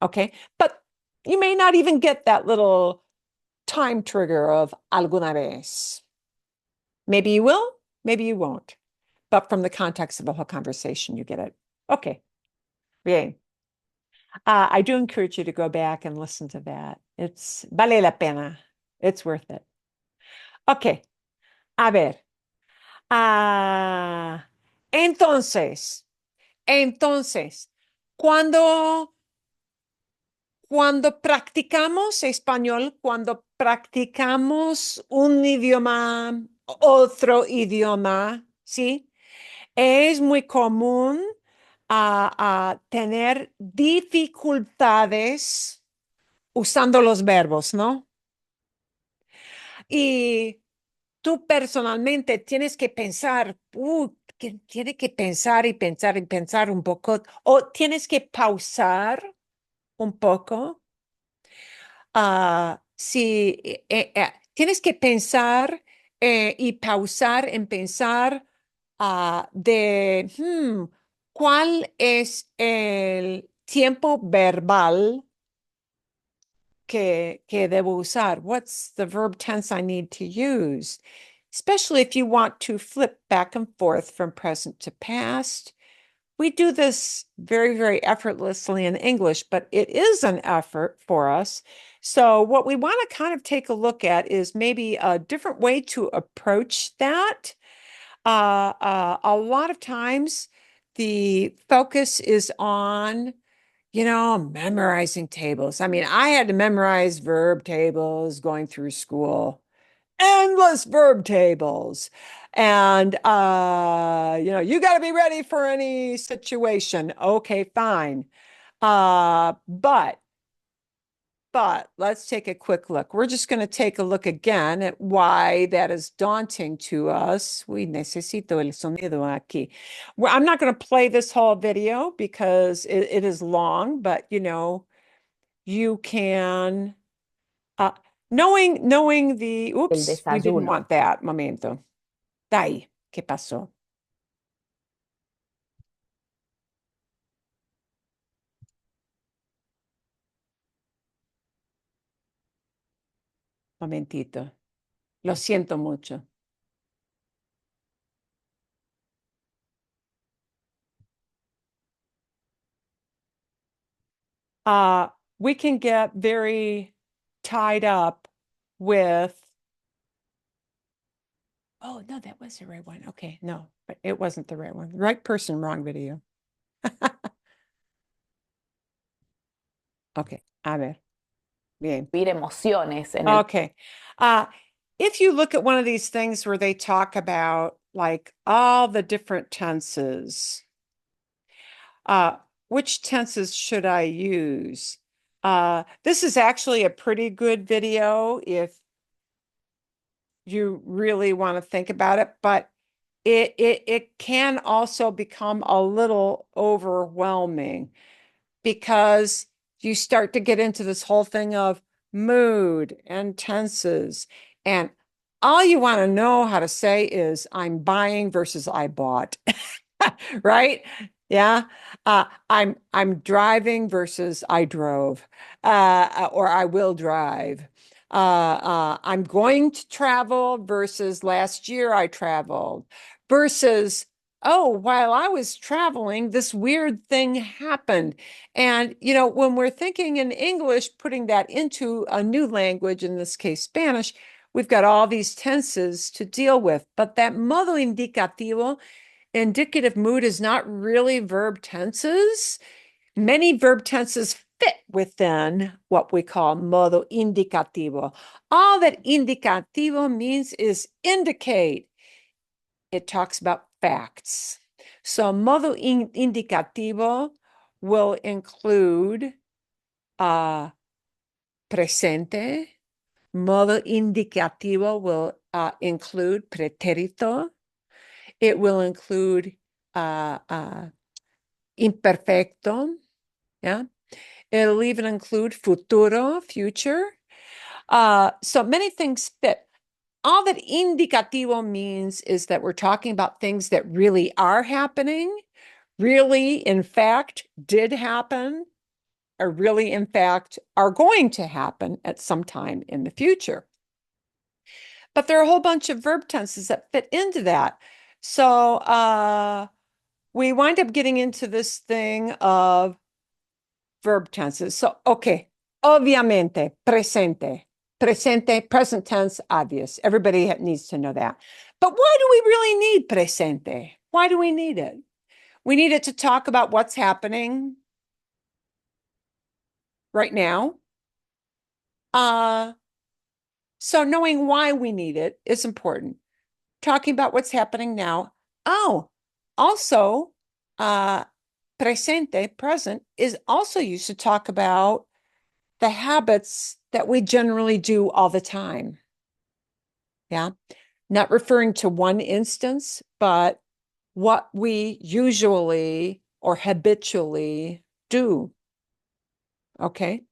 Okay, but you may not even get that little time trigger of alguna vez. Maybe you will, maybe you won't. But from the context of the whole conversation, you get it. Okay, bien. I do encourage you to go back and listen to that. It's vale la pena. It's worth it. Okay, a ver. Ah, entonces, cuando, cuando practicamos español, cuando practicamos un idioma, otro idioma, ¿sí? Es muy común a tener dificultades usando los verbos, ¿no? Y tú personalmente tienes que pensar, que tiene que pensar y pensar y pensar un poco, o tienes que pausar un poco. Sí, tienes que pensar y pausar en pensar cuál es el tiempo verbal que debo usar. What's the verb tense I need to use? Especially if you want to flip back and forth from present to past. We do this very, very effortlessly in English, but it is an effort for us. So what we want to kind of take a look at is maybe a different way to approach that. A lot of times the focus is on memorizing tables. I mean, I had to memorize verb tables going through school, endless verb tables. And, you got to be ready for any situation. Okay, fine. But let's take a quick look. We're just going to take a look again at why that is daunting to us. We necesito el sonido aquí. Well, I'm not going to play this whole video because it is long, but you can, knowing the, oops, we didn't want that. Momento. Dai, ¿qué pasó? Momentito. Lo siento mucho. We can get very tied up with, oh, no, that was the right one. Okay, no, but it wasn't the right one. Right person, wrong video. Okay, a ver. Bien.
Emociones en
Okay. If you look at one of these things where they talk about like all the different tenses, which tenses should I use? This is actually a pretty good video if you really want to think about it, but it can also become a little overwhelming because you start to get into this whole thing of mood and tenses. And all you want to know how to say is I'm buying versus I bought. Right? Yeah. I'm driving versus I drove, or I will drive. I'm going to travel versus last year I traveled versus, oh, while I was traveling, this weird thing happened. And, when we're thinking in English, putting that into a new language, in this case, Spanish, we've got all these tenses to deal with. But that modo indicativo, indicative mood, is not really verb tenses. Many verb tenses fit within what we call modo indicativo. All that indicativo means is indicate. It talks about facts. So modo indicativo will include presente. Modo indicativo will include pretérito. It will include imperfecto. Yeah. It'll even include futuro, future. So many things fit. All that indicativo means is that we're talking about things that really are happening, really, in fact, did happen, or really, in fact, are going to happen at some time in the future. But there are a whole bunch of verb tenses that fit into that. So we wind up getting into this thing of verb tenses. So, okay, obviamente, presente. Presente, present tense, obvious. Everybody needs to know that. But why do we really need presente? Why do we need it? We need it to talk about what's happening right now. So knowing why we need it is important. Talking about what's happening now. Oh, also, presente, present, is also used to talk about the habits that we generally do all the time. Yeah. Not referring to one instance, but what we usually or habitually do. Okay.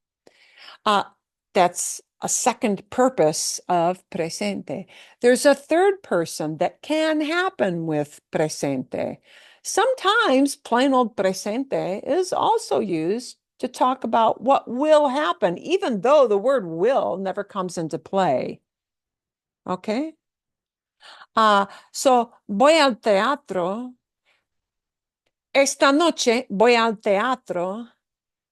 That's a second purpose of presente. There's a third person that can happen with presente. Sometimes plain old presente is also used to talk about what will happen, even though the word will never comes into play. Okay? So voy al teatro. Esta noche voy al teatro.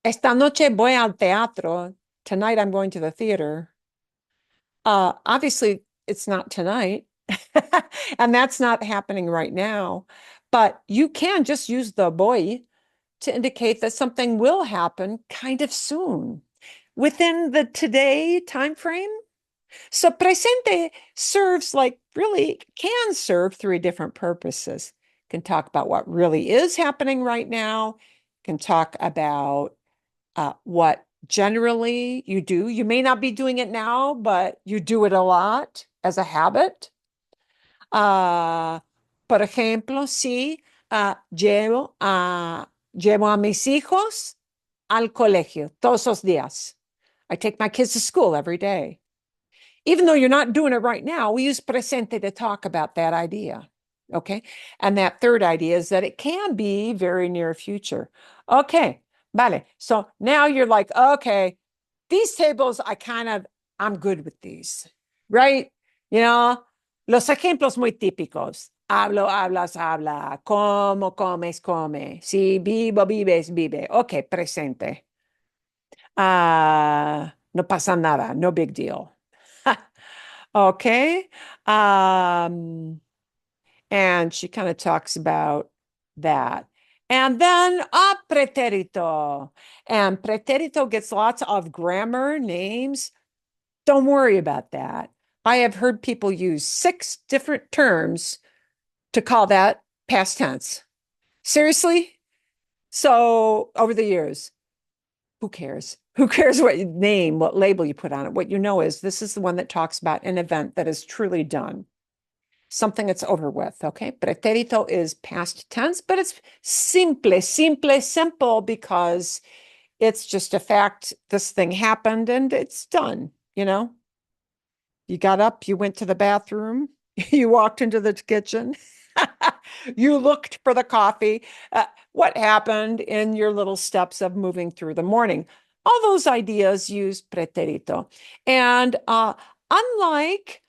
Esta noche voy al teatro. Tonight I'm going to the theater. Obviously, it's not tonight, and that's not happening right now. But you can just use the voy to indicate that something will happen kind of soon within the today time frame. So presente serves like really can serve three different purposes. Can talk about what really is happening right now, can talk about what generally you do. You may not be doing it now, but you do it a lot as a habit. Por ejemplo, sí, llevo a mis hijos al colegio todos los días. I take my kids to school every day. Even though you're not doing it right now, we use presente to talk about that idea. Okay. And that third idea is that it can be very near future. Okay. Vale. So now you're like, okay, these tables, I'm good with these, right? You know, los ejemplos muy típicos. Hablo, hablas, habla. Como, comes, come. Si vivo, vives, vive. Ok, presente. No pasa nada. No big deal. Okay. And she kind of talks about that. And then pretérito. And pretérito gets lots of grammar names. Don't worry about that. I have heard people use 6 different terms to call that past tense. Seriously? So over the years, who cares? Who cares what name, what label you put on it? What you know is this is the one that talks about an event that is truly done, something that's over with. Okay. Pretérito is past tense, but it's simple because it's just a fact. This thing happened and it's done. You know, you got up, you went to the bathroom, you walked into the kitchen, you looked for the coffee. What happened in your little steps of moving through the morning? All those ideas use pretérito. And unlike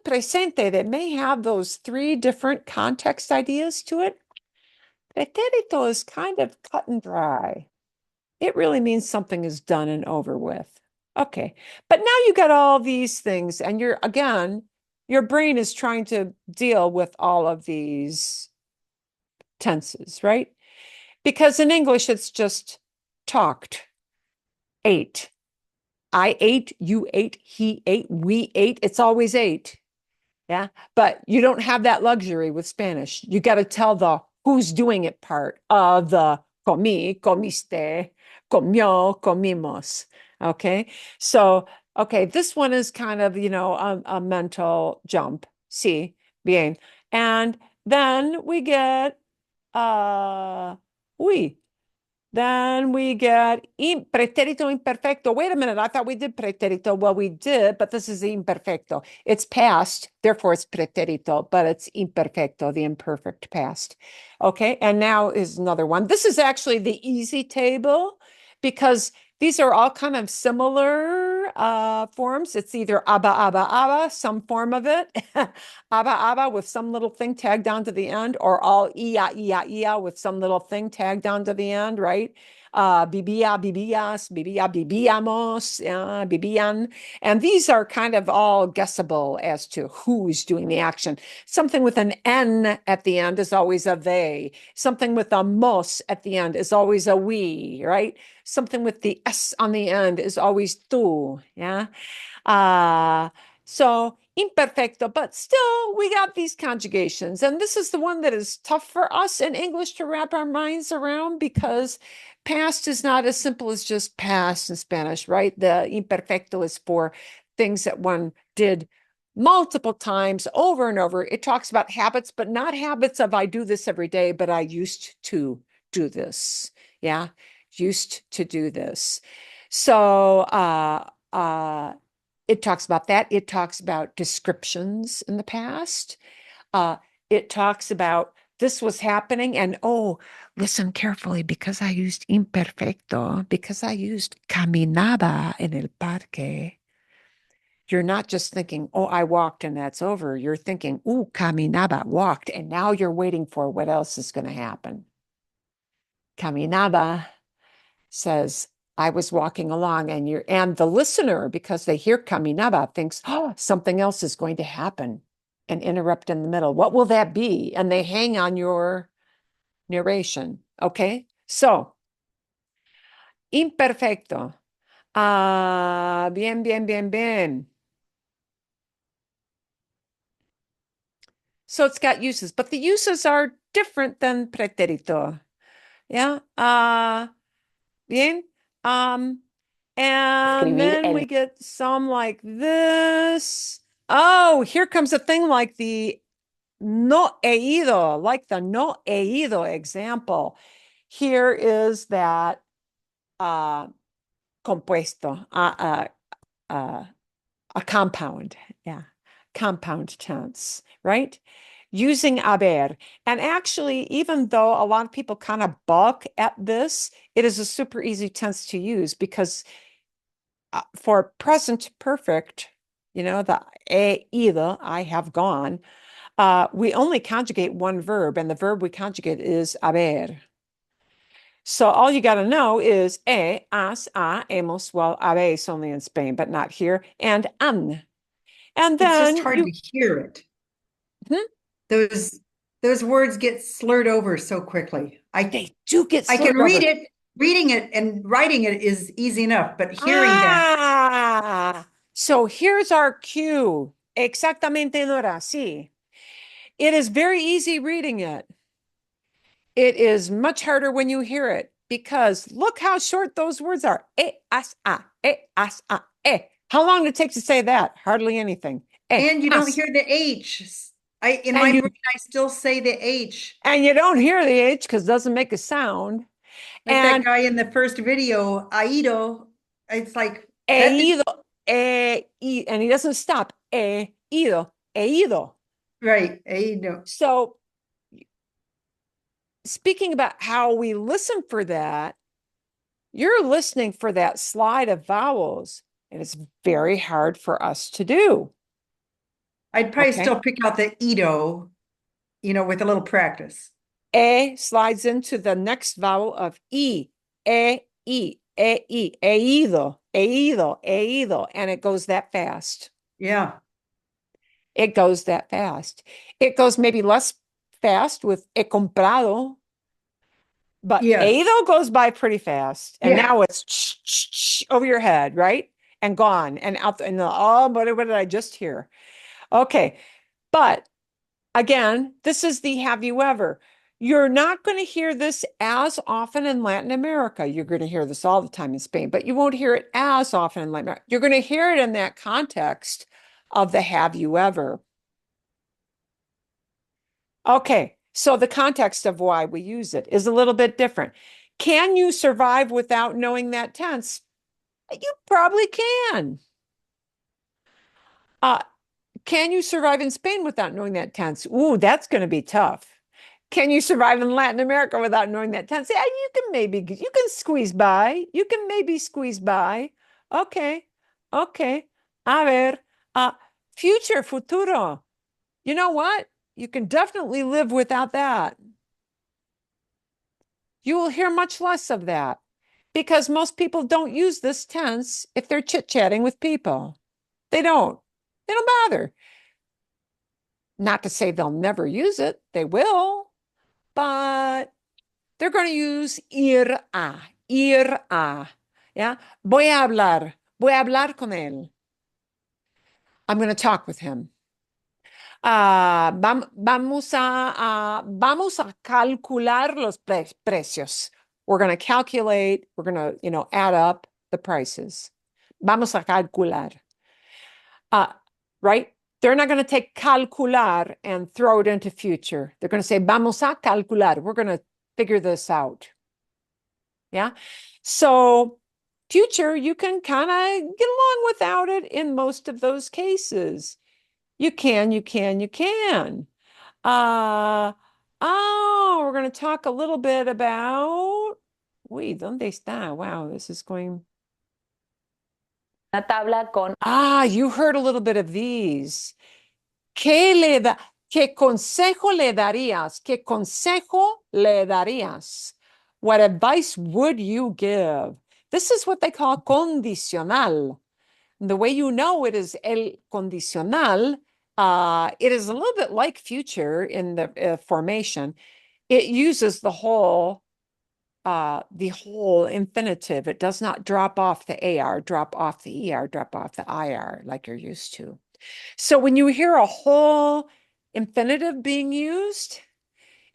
presente, that may have those 3 different context ideas to it, pretérito is kind of cut and dry. It really means something is done and over with. Okay. But now you got all these things, and your brain is trying to deal with all of these tenses, right? Because in English, it's just talked, ate. I ate, you ate, he ate, we ate. It's always ate. Yeah. But you don't have that luxury with Spanish. You got to tell the who's doing it part of the comí, comiste, comió, comimos. Okay. So, okay, this one is kind of, a mental jump. Sí, bien. And then we get we. Then we get pretérito imperfecto. Wait a minute, I thought we did pretérito. Well, we did, but this is imperfecto. It's past, therefore it's pretérito, but it's imperfecto, the imperfect past. Okay, and now is another one. This is actually the easy table because these are all kind of similar forms. It's either aba, some form of it, aba with some little thing tagged onto the end, or all ia with some little thing tagged onto the end, right? Bibia, bibias, bibia, bibiamos, bibian. And these are kind of all guessable as to who's doing the action. Something with an N at the end is always a they. Something with a mos at the end is always a we, right? Something with the S on the end is always tú, yeah? So imperfecto, but still we got these conjugations. And this is the one that is tough for us in English to wrap our minds around because past is not as simple as just past in Spanish, right? The imperfecto is for things that one did multiple times over and over. It talks about habits, but not habits of I do this every day, but I used to do this. Yeah, used to do this. So it talks about that. It talks about descriptions in the past. Uh, it talks about this was happening, and oh, listen carefully because I used imperfecto, because I used caminaba en el parque. You're not just thinking, oh, I walked and that's over. You're thinking, ooh, caminaba, walked, and now you're waiting for what else is going to happen. Caminaba says, I was walking along, and the listener, because they hear caminaba, thinks, oh, something else is going to happen and interrupt in the middle. What will that be? And they hang on your narration. Okay. So, imperfecto. Bien, bien, bien, bien. So it's got uses, but the uses are different than pretérito. Yeah. Bien. And then we get some like this. Oh, here comes a thing like the no he ido, like the no he ido example. Here is that compuesto, a compound. Yeah, compound tense, right? Using haber. And actually, even though a lot of people kind of balk at this, it is a super easy tense to use because for present perfect, the he ido, I have gone, we only conjugate one verb, and the verb we conjugate is haber. So all you got to know is has, hemos, well, habéis only in Spain, but not here, and an. And
It's
then
just hard to hear it.
Hmm?
Those words get slurred over so quickly.
They do get
I can
slurred over.
reading it and writing it is easy enough, but hearing that.
So here's our cue. Exactamente, Nora. Sí. It is very easy reading it. It is much harder when you hear it because look how short those words are. As, a. How long did it take to say that? Hardly anything.
And you don't hear the H. In my brain, I still say the H.
And you don't hear the H because it doesn't make a sound.
Like that guy in the first video, Aido, it's like
he ido, and he doesn't stop. He ido.
Right, Aido.
So speaking about how we listen for that, you're listening for that slide of vowels, and it's very hard for us to do.
I'd probably still pick out the Ido, with a little practice.
A slides into the next vowel of E, eido, and it goes that fast.
Yeah.
It goes that fast. It goes maybe less fast with he comprado, But
Yes.
A though goes by pretty fast. And
Yeah.
now it's over your head, right? And gone and out and oh, what did I just hear? Okay. But again, this is the have you ever. You're not going to hear this as often in Latin America. You're going to hear this all the time in Spain, but you won't hear it as often in Latin America. You're going to hear it in that context of the have you ever. Okay, so the context of why we use it is a little bit different. Can you survive without knowing that tense? You probably can. Can you survive in Spain without knowing that tense? Ooh, that's going to be tough. Can you survive in Latin America without knowing that tense? Yeah, you can squeeze by. You can maybe squeeze by. Okay, okay. A ver, future, futuro. You know what? You can definitely live without that. You will hear much less of that because most people don't use this tense if they're chit-chatting with people. They don't. They don't bother. Not to say they'll never use it. They will, but they're going to use ir a, ir a. Yeah. Voy a hablar con él. I'm going to talk with him. Vamos a calcular los precios. We're going to calculate, we're going to, add up the prices. Vamos a calcular. Right? They're not going to take calcular and throw it into future. They're going to say, vamos a calcular. We're going to figure this out. Yeah. So future, you can kind of get along without it in most of those cases. You can. We're going to talk a little bit about, uy, ¿dónde está? Wow, this is going.
Una tabla con.
You heard a little bit of these. ¿Qué consejo le darías? ¿Qué consejo le darías? What advice would you give? This is what they call condicional. The way you know it is el condicional. It is a little bit like future in the formation. It uses the whole infinitive. It does not drop off the AR, drop off the ER, drop off the IR like you're used to. So when you hear a whole infinitive being used,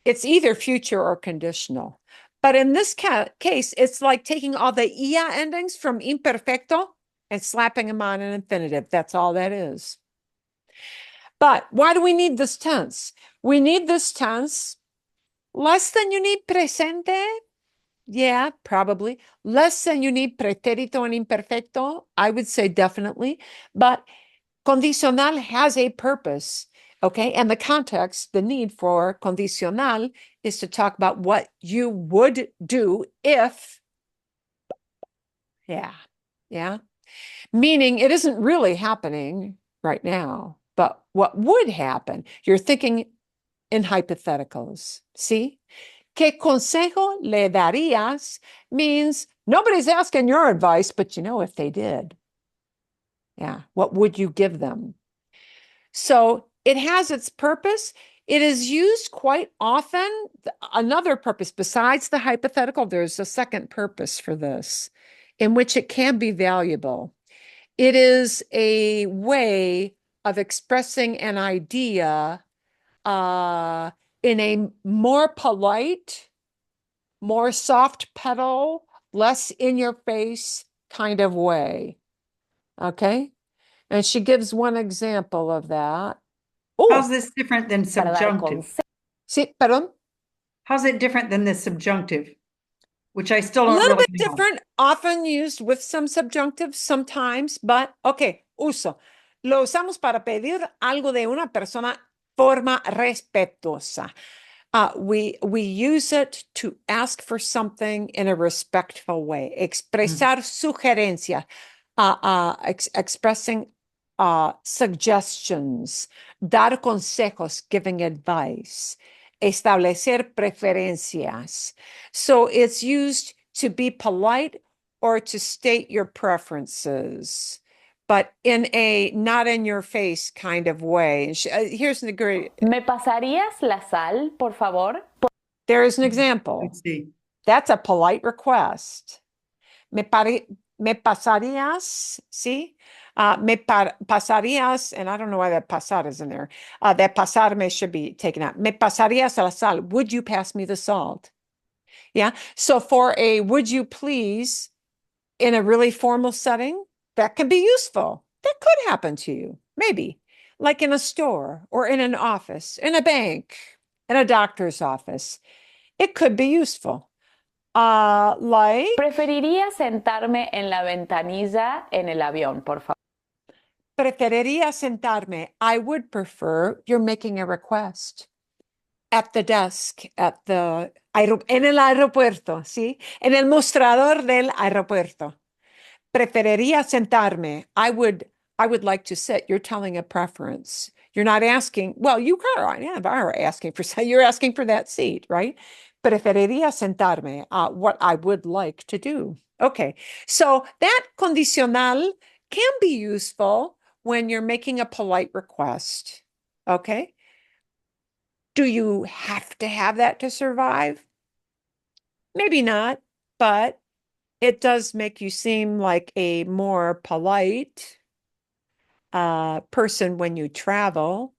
it's either future or conditional. But in this case, it's like taking all the ia endings from imperfecto and slapping them on an infinitive. That's all that is. But why do we need this tense? We need this tense less than you need presente. Yeah, probably. Less than you need pretérito and imperfecto. I would say definitely. But condicional has a purpose, okay? And the context, the need for condicional is to talk about what you would do if, yeah. Meaning it isn't really happening right now, but what would happen? You're thinking in hypotheticals, see? ¿Qué consejo le darías? Means nobody's asking your advice, but if they did. Yeah, what would you give them? So it has its purpose. It is used quite often. Another purpose besides the hypothetical, there's a second purpose for this in which it can be valuable. It is a way of expressing an idea in a more polite, more soft pedal, less in your face kind of way. Okay? And she gives one example of that.
How's this different than subjunctive?
Sí, perdón.
How's it different than the subjunctive? Which I still
A
don't
little
really
bit
know.
different, often used with some subjunctives sometimes, but okay, uso. Lo usamos para pedir algo de una persona forma respetuosa. We use it to ask for something in a respectful way. Expresar sugerencia, expressing suggestions, dar consejos, giving advice, establecer preferencias. So it's used to be polite or to state your preferences, but in a not in your face kind of way. And here's the great.
¿Me pasarías la sal, por favor?
There is an example.
Let's see.
That's a polite request. Me pasarías, ¿sí? Pasarías, and I don't know why that pasar is in there. That pasarme should be taken out. Me pasarías la sal. Would you pass me the salt? Yeah. So for a would you please in a really formal setting, that can be useful. That could happen to you, maybe, like in a store or in an office, in a bank, in a doctor's office. It could be useful. Like,
Preferiría sentarme en la ventanilla en el avión, por favor.
preferiría sentarme. I would prefer, you're making a request at the desk, en el aeropuerto, ¿sí? En el mostrador del aeropuerto. Preferiría sentarme. I would like to sit. You're telling a preference. You're not asking, well, you are asking for, you're asking for that seat, right? Preferiría sentarme, what I would like to do. Okay, so that condicional can be useful when you're making a polite request. Okay, do you have to have that to survive? Maybe not, but it does make you seem like a more polite person when you travel.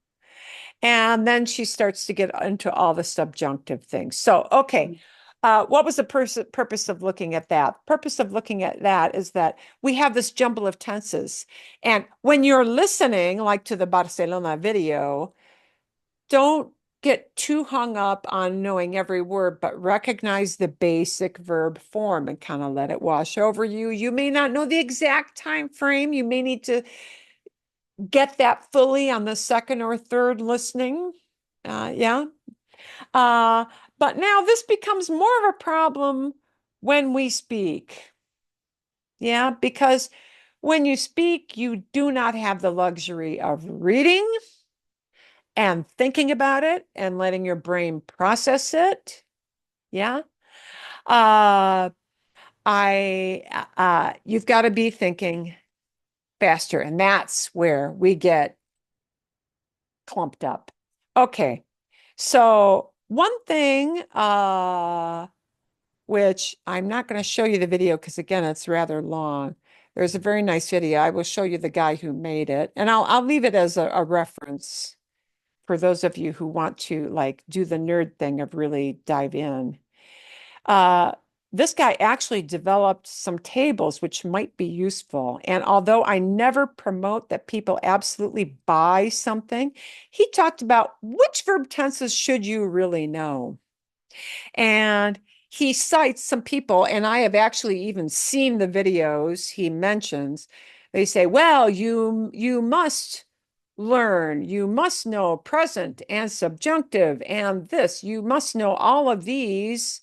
And then she starts to get into all the subjunctive things. So, okay. What was the purpose of looking at that? Purpose of looking at that is that we have this jumble of tenses. And when you're listening, like to the Barcelona video, don't get too hung up on knowing every word, but recognize the basic verb form and kind of let it wash over you. You may not know the exact time frame. You may need to get that fully on the second or third listening. Yeah. But now this becomes more of a problem when we speak. Yeah, because when you speak, you do not have the luxury of reading and thinking about it and letting your brain process it. Yeah. You've got to be thinking faster, and that's where we get clumped up. Okay. So one thing, which I'm not going to show you the video because again, it's rather long. There's a very nice video. I will show you the guy who made it, and I'll leave it as a reference for those of you who want to like do the nerd thing of really dive in. This guy actually developed some tables which might be useful. And although I never promote that people absolutely buy something, he talked about which verb tenses should you really know. And he cites some people, and I have actually even seen the videos he mentions. They say, well, you must learn, you must know present and subjunctive and this, you must know all of these.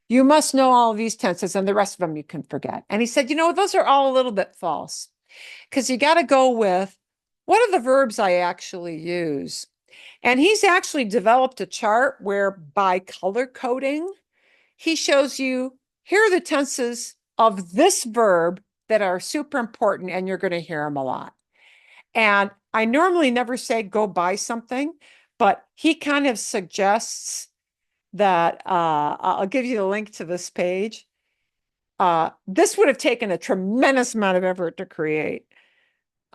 You must know all of these tenses, and the rest of them you can forget. And he said, those are all a little bit false because you got to go with what are the verbs I actually use? And he's actually developed a chart where by color coding, he shows you here are the tenses of this verb that are super important, and you're going to hear them a lot. And I normally never say go buy something, but he kind of suggests that I'll give you the link to this page. This would have taken a tremendous amount of effort to create.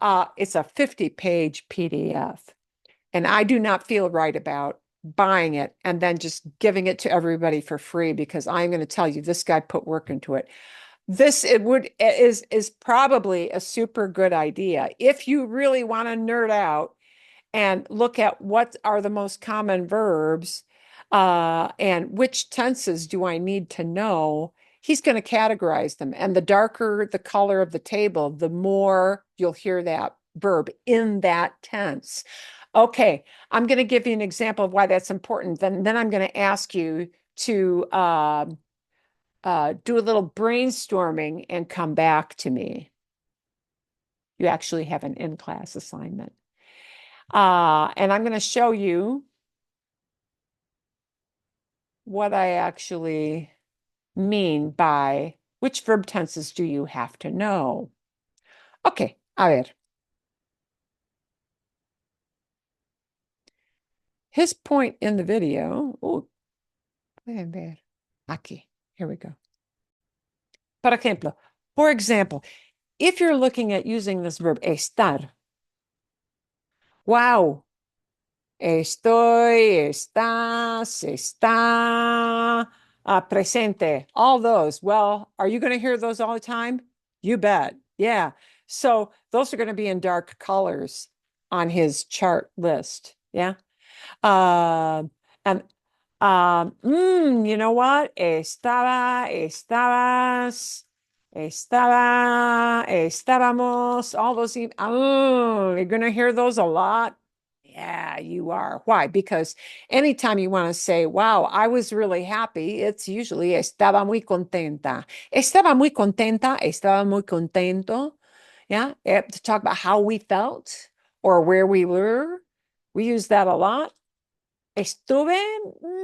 It's a 50-page PDF, and I do not feel right about buying it and then just giving it to everybody for free because I'm going to tell you this guy put work into it. Is probably a super good idea if you really want to nerd out and look at what are the most common verbs and which tenses do I need to know. He's going to categorize them. And the darker the color of the table, the more you'll hear that verb in that tense. Okay, I'm going to give you an example of why that's important. Then I'm going to ask you to do a little brainstorming and come back to me. You actually have an in-class assignment. And I'm going to show you what I actually mean by which verb tenses do you have to know. Okay, a ver. His point in the video, pueden ver aquí. Here we go. For example, if you're looking at using this verb estar, wow, estoy, estás, está, presente, all those. Well, are you going to hear those all the time? You bet. Yeah. So those are going to be in dark colors on his chart list. Yeah. And you know what? Estaba, estabas, estaba, estábamos, all those. You're going to hear those a lot. Yeah, you are. Why? Because anytime you want to say, wow, I was really happy, it's usually estaba muy contenta. Estaba muy contenta, estaba muy contento. Yeah, to talk about how we felt or where we were. We use that a lot. Estuve,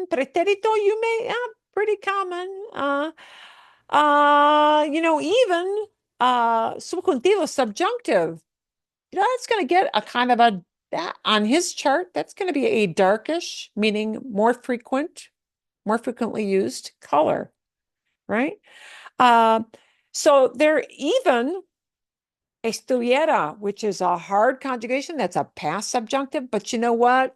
pretérito, you may, pretty common. Even subjuntivo, subjunctive. That's going to get a kind of that on his chart, that's going to be a darkish, meaning more frequently used color, right? So they're even estuviera, which is a hard conjugation. That's a past subjunctive, but you know what?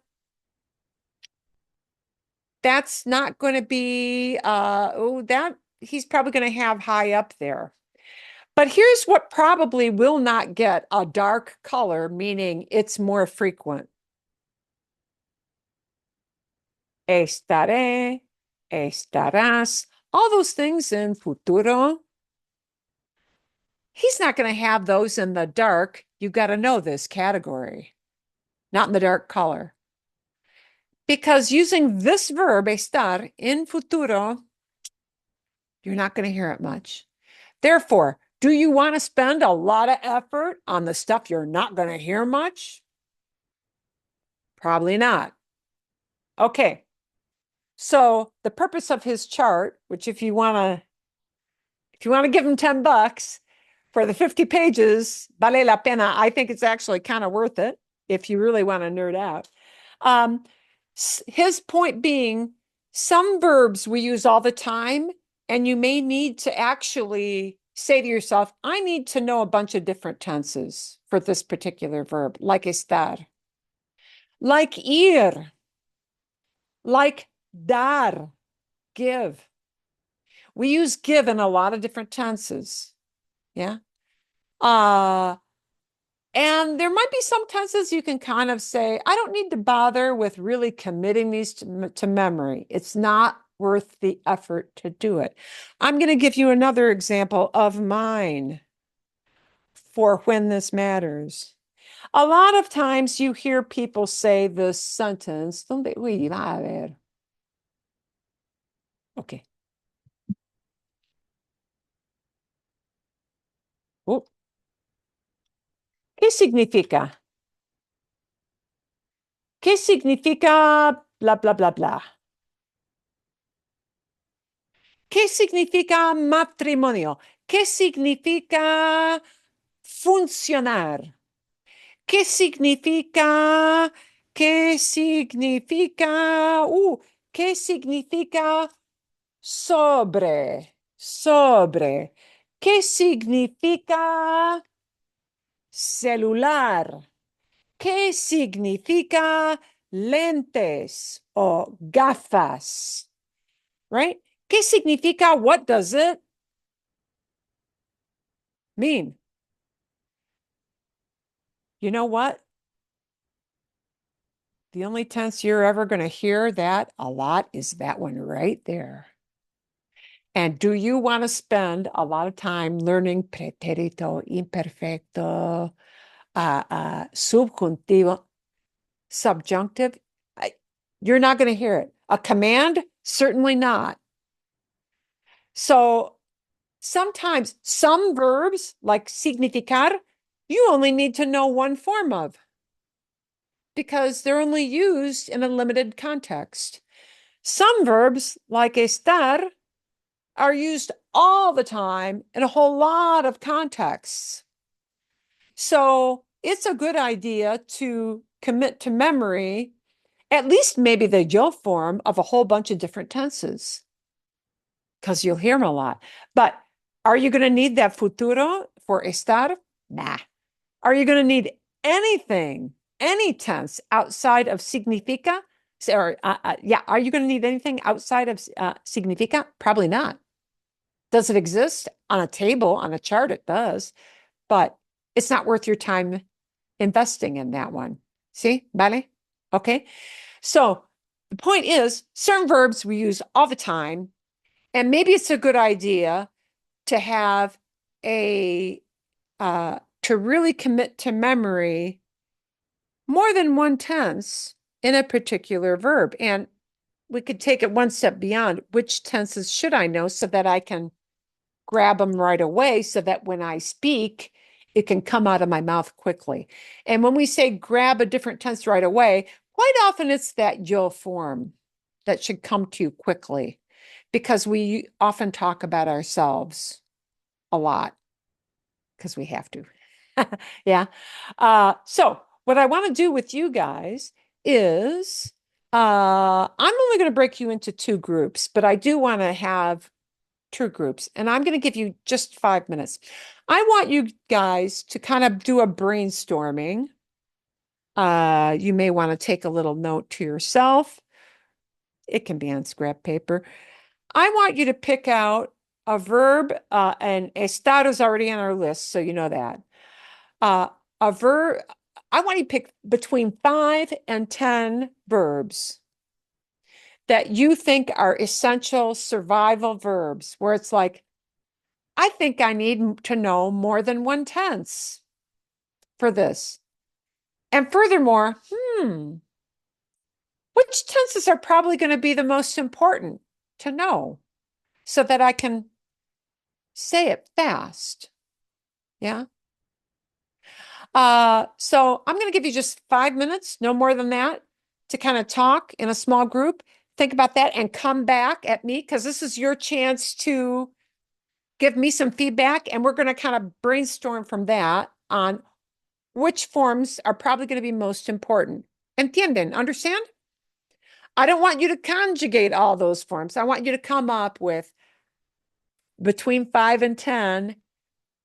That's not going to be, that he's probably going to have high up there. But here's what probably will not get a dark color, meaning it's more frequent. Estaré, estarás, all those things in futuro. He's not going to have those in the dark. You've got to know this category, not in the dark color. Because using this verb, estar, in futuro, you're not going to hear it much. Therefore, do you want to spend a lot of effort on the stuff you're not going to hear much? Probably not. Okay. So the purpose of his chart, which if you want to give him $10 for the 50 pages, vale la pena. I think it's actually kind of worth it if you really want to nerd out. His point being, some verbs we use all the time, and you may need to actually say to yourself, I need to know a bunch of different tenses for this particular verb, like estar, like ir, like dar, give. We use give in a lot of different tenses. Yeah. And there might be some tenses you can kind of say, I don't need to bother with really committing these to memory. It's not worth the effort to do it. I'm going to give you another example of mine for when this matters. A lot of times you hear people say this sentence, ¿Dónde? Uy, va a ver. Okay. Oh. ¿Qué significa? ¿Qué significa bla, bla, bla, bla? ¿Qué significa matrimonio? ¿Qué significa funcionar? ¿Qué significa? ¿Qué significa? ¿Qué significa sobre? Sobre. ¿Qué significa celular? ¿Qué significa lentes o gafas? Right? ¿Qué significa? What does it mean? You know what? The only tense you're ever going to hear that a lot is that one right there. And do you want to spend a lot of time learning pretérito, imperfecto, subjuntivo, subjunctive? You're not going to hear it. A command? Certainly not. So sometimes some verbs, like significar, you only need to know one form of because they're only used in a limited context. Some verbs, like estar, are used all the time in a whole lot of contexts. So it's a good idea to commit to memory at least maybe the yo form of a whole bunch of different tenses. because you'll hear them a lot. But are you going to need that futuro for estar? Nah. Are you going to need anything, any tense outside of significa? Or yeah, are you going to need anything outside of significa? Probably not. Does it exist on a table, on a chart? It does, but it's not worth your time investing in that one. See, vale? Okay. So the point is, certain verbs we use all the time, and maybe it's a good idea to have to really commit to memory more than one tense in a particular verb. And we could take it one step beyond. Which tenses should I know so that I can grab them right away so that when I speak, it can come out of my mouth quickly. And when we say grab a different tense right away, quite often it's that you'll form that should come to you quickly because we often talk about ourselves a lot because we have to. Yeah. So what I want to do with you guys is I'm only going to break you into two groups, but I do want to have two groups, and I'm going to give you just 5 minutes. I want you guys to kind of do a brainstorming. You may want to take a little note to yourself. It can be on scrap paper. I want you to pick out a verb, and estar is already on our list, so you know that. A verb, I want you to pick between 5 and 10 verbs that you think are essential survival verbs, where it's like, I think I need to know more than one tense for this. And furthermore, which tenses are probably going to be the most important to know so that I can say it fast? Yeah. So I'm going to give you just 5 minutes, no more than that, to kind of talk in a small group. Think about that and come back at me because this is your chance to give me some feedback. And we're going to kind of brainstorm from that on which forms are probably going to be most important. Entienden? Understand? I don't want you to conjugate all those forms. I want you to come up with between 5 and 10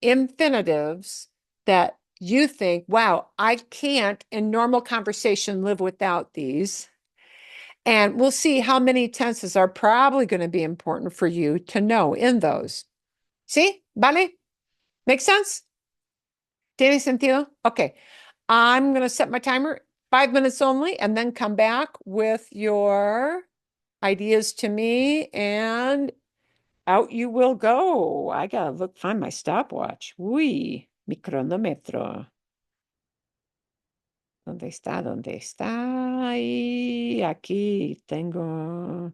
infinitives that you think, wow, I can't in normal conversation live without these. And we'll see how many tenses are probably going to be important for you to know in those. See? Vale? Make sense? ¿Tiene sentido? Okay. I'm going to set my timer 5 minutes only and then come back with your ideas to me and out you will go. I got to find my stopwatch. Uy, mi cronómetro. ¿Dónde está? ¿Dónde está? Y aquí tengo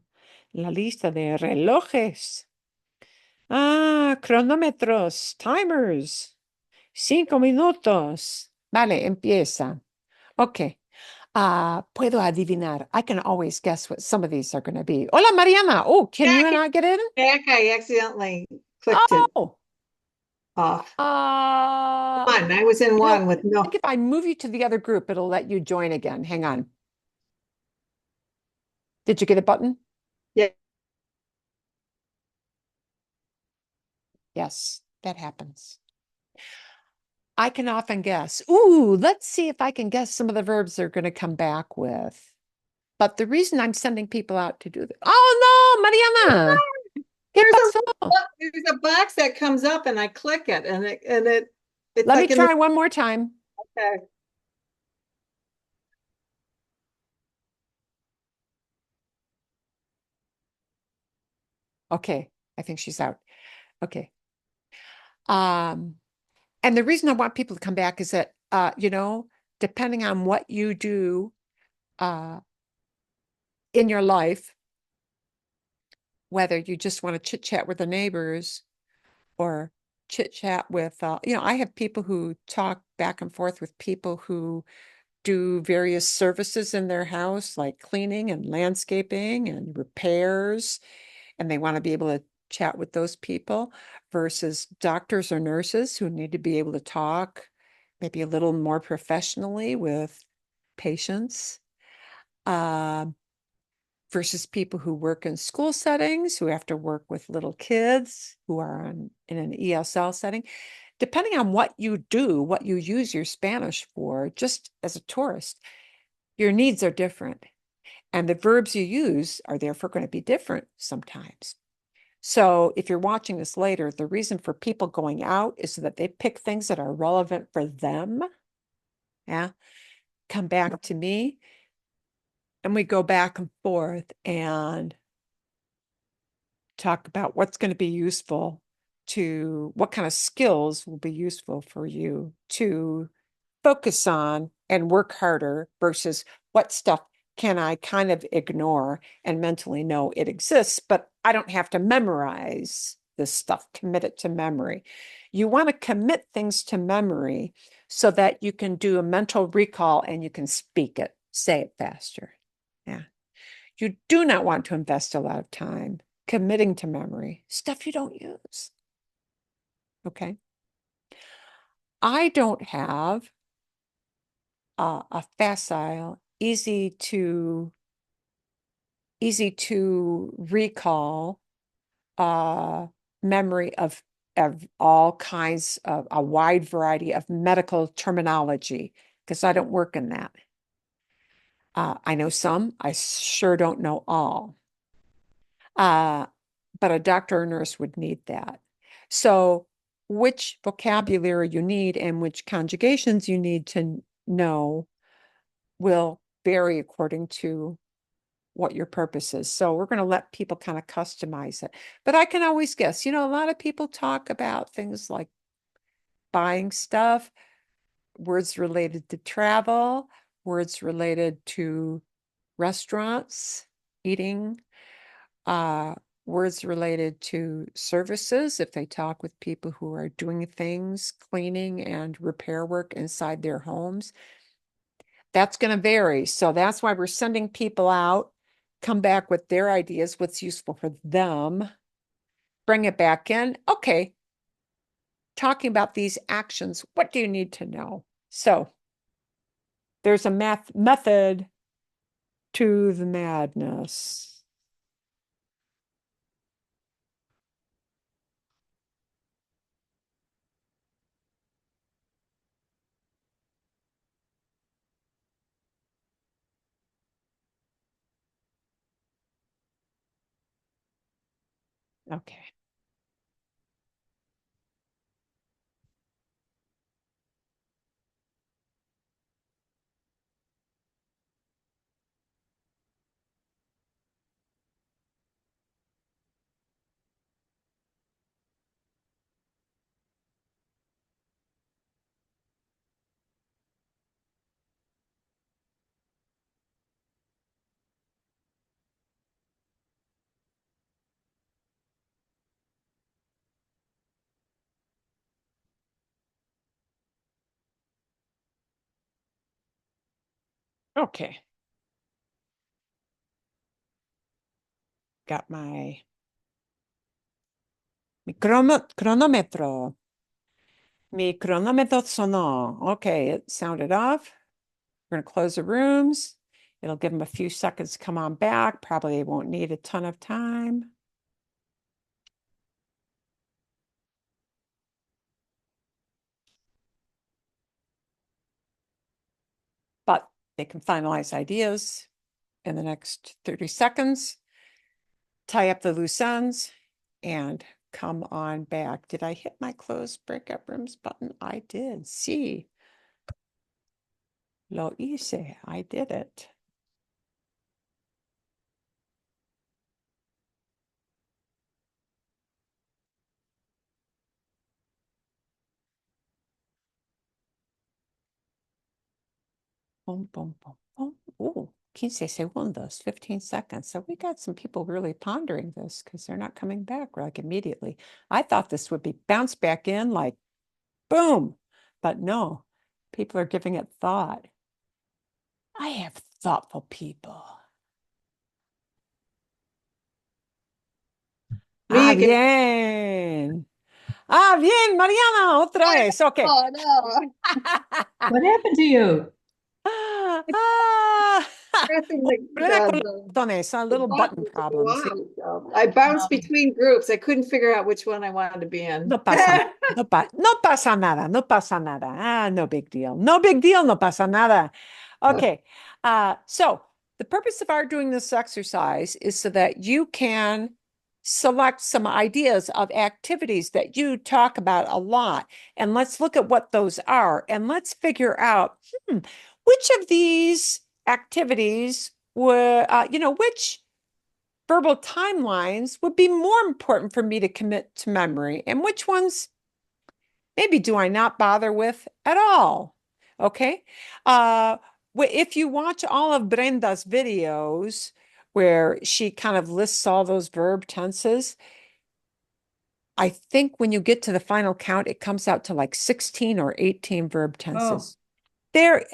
la lista de relojes. Cronómetros, timers. 5 minutos. Vale, empieza. Ok. Puedo adivinar. I can always guess what some of these are going to be. Hola, Mariana. Oh, can you and I get in?
Back, I accidentally clicked it off.
Come
on, I was in one with no.
I think if I move you to the other group, it'll let you join again. Hang on. Did you get a button?
Yeah.
Yes, that happens. I can often guess. Ooh, let's see if I can guess some of the verbs they're going to come back with. But the reason I'm sending people out to do that. Oh no, Mariana.
There's a box that comes up and I click it and it's
Let
like
me try one more time.
Okay.
Okay, I think she's out. Okay. And the reason I want people to come back is that depending on what you do in your life, whether you just want to chit chat with the neighbors or chit chat with, I have people who talk back and forth with people who do various services in their house, like cleaning and landscaping and repairs, and they want to be able to chat with those people versus doctors or nurses who need to be able to talk maybe a little more professionally with patients. versus people who work in school settings, who have to work with little kids who are in an ESL setting. Depending on what you do, what you use your Spanish for, just as a tourist, your needs are different. And the verbs you use are therefore going to be different sometimes. So if you're watching this later, the reason for people going out is so that they pick things that are relevant for them. Yeah. Come back to me. And we go back and forth and talk about what's going to be useful to what kind of skills will be useful for you to focus on and work harder versus what stuff can I kind of ignore and mentally know it exists, but I don't have to memorize this stuff, commit it to memory. You want to commit things to memory so that you can do a mental recall and you can speak it, say it faster. Yeah. You do not want to invest a lot of time committing to memory stuff you don't use. Okay. I don't have a facile, easy to recall memory of all kinds of a wide variety of medical terminology because I don't work in that. I know some, I sure don't know all. But a doctor or nurse would need that. So which vocabulary you need and which conjugations you need to know will vary according to what your purpose is. So we're going to let people kind of customize it. But I can always guess, a lot of people talk about things like buying stuff, words related to travel, words related to restaurants, eating, words related to services, if they talk with people who are doing things, cleaning and repair work inside their homes. That's going to vary. So that's why we're sending people out, come back with their ideas, what's useful for them, bring it back in. Okay, talking about these actions, what do you need to know? So there's a method to the madness. Okay. Okay. Got mi cronómetro. Mi cronómetro sonó. Okay, it sounded off. We're going to close the rooms. It'll give them a few seconds to come on back. Probably won't need a ton of time. But they can finalize ideas in the next 30 seconds, tie up the loose ends, and come on back. Did I hit my close breakout rooms button? I did. See. Lo hice. I did it. Boom, boom, boom, boom. Ooh, 15 segundos, 15 seconds. So we got some people really pondering this because they're not coming back like immediately. I thought this would be bounced back in like boom, but no, people are giving it thought. I have thoughtful people. Ah, bien. Ah, bien, Mariana, otra vez. Okay.
Oh, no. What happened to you?
Ah,
Pressing
Problema con los botones,
the
little button
button to go
problems.
out. So I bounced between groups. I couldn't figure out which one I wanted to be in.
No pasa, no pasa nada, no pasa nada. Ah, no big deal. No big deal, no pasa nada. Okay. So the purpose of our doing this exercise is so that you can select some ideas of activities that you talk about a lot. And let's look at what those are. And let's figure out, which of these activities were, which verbal timelines would be more important for me to commit to memory, and which ones maybe do I not bother with at all? Okay. If you watch all of Brenda's videos where she kind of lists all those verb tenses, I think when you get to the final count, it comes out to like 16 or 18 verb tenses. There,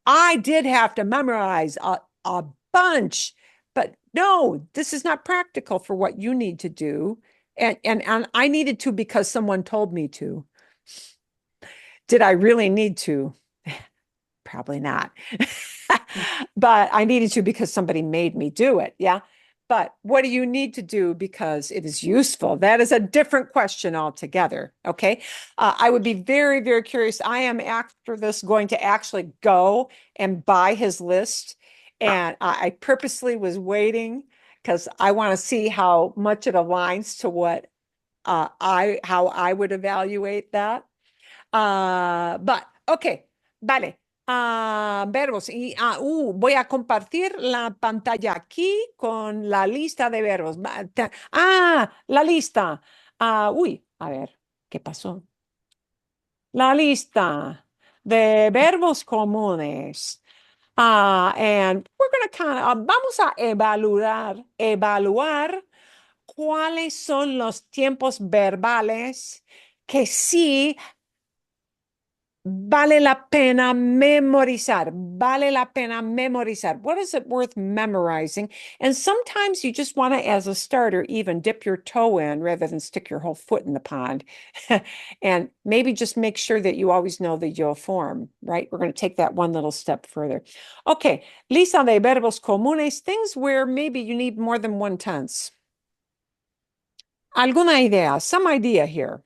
I did have to memorize a bunch, but no, this is not practical for what you need to do. And I needed to because someone told me to. Did I really need to? Probably not. But I needed to because somebody made me do it. Yeah. But what do you need to do because it is useful? That is a different question altogether. Okay. I would be very, very curious. I am after this going to actually go and buy his list. And I purposely was waiting because I want to see how much it aligns to what how I would evaluate that. But, ok, vale. Verbos. Y voy a compartir la pantalla aquí con la lista de verbos. La lista. A ver, ¿qué pasó? La lista de verbos comunes. And we're going to vamos a evaluar cuáles son los tiempos verbales que sí vale la pena memorizar. Vale la pena memorizar. What is it worth memorizing? And sometimes you just want to, as a starter, even dip your toe in rather than stick your whole foot in the pond. And maybe just make sure that you always know the yo form, right? We're going to take that one little step further. Okay, lista de verbos comunes, things where maybe you need more than one tense. ¿Alguna idea? Some idea here.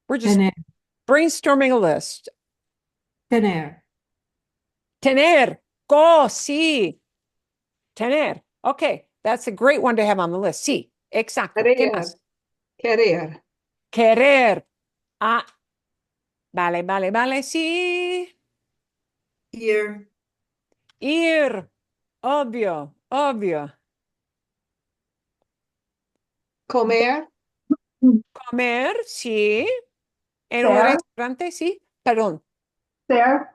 We're just brainstorming a list.
Tener.
Tener. Go, sí. Tener. Okay, that's a great one to have on the list. Sí, exacto. ¿Qué más?
Querer.
Querer. Vale, vale, vale, sí.
Ir.
Ir. Obvio, obvio.
Comer.
Comer, sí. En un
Ser.
restaurante, sí. Perdón.
Ser.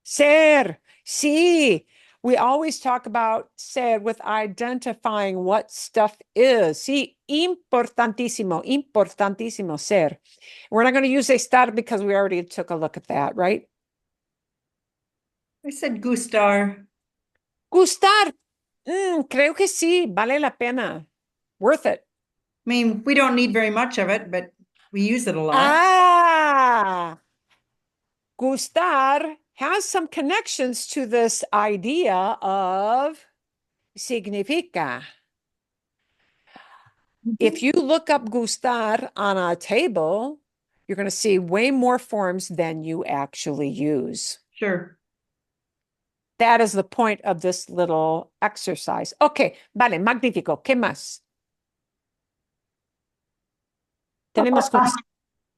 Ser, sí. We always talk about ser with identifying what stuff is. Sí, importantísimo, importantísimo ser. We're not going to use estar because we already took a look at that, right?
I said gustar.
Gustar. Creo que sí, vale la pena. Worth it.
I mean, we don't need very much of it, but we use it a lot.
Gustar has some connections to this idea of significa. If you look up gustar on a table, you're going to see way more forms than you actually use.
Sure.
That is the point of this little exercise. Okay, vale, magnífico. ¿Qué más? Tenemos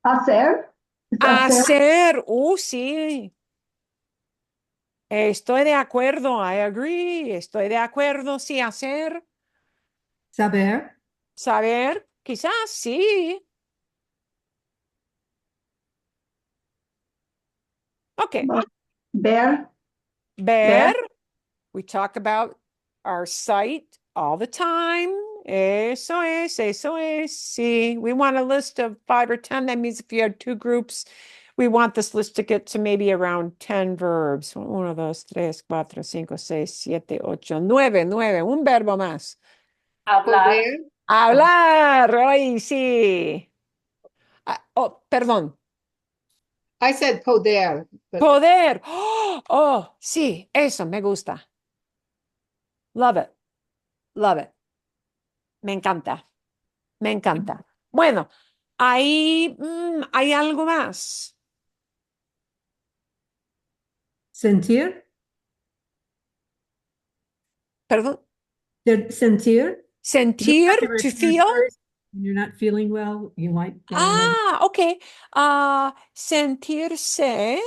hacer.
Hacer. Sí. Estoy de acuerdo. I agree. Estoy de acuerdo. Sí, hacer.
Saber.
Saber. Quizás sí. Okay.
Ver.
Ver. We talk about our sight all the time. Eso es, eso es. Sí, we want a list of 5 or 10. That means if you had 2 groups, we want this list to get to maybe around 10 verbs. 1, 2, 3, 4, 5, 6, 7, 8, 9, 9. Un verbo más.
Hablar.
Hablar. Ay, sí. Perdón.
I said poder.
Poder. Oh, sí, eso me gusta. Love it. Love it. Me encanta. Me encanta. Bueno, ahí hay algo más.
Sentir.
Perdón.
Sentir.
Sentir, to feel.
When you're not feeling well, you might get another.
Okay. Sentirse.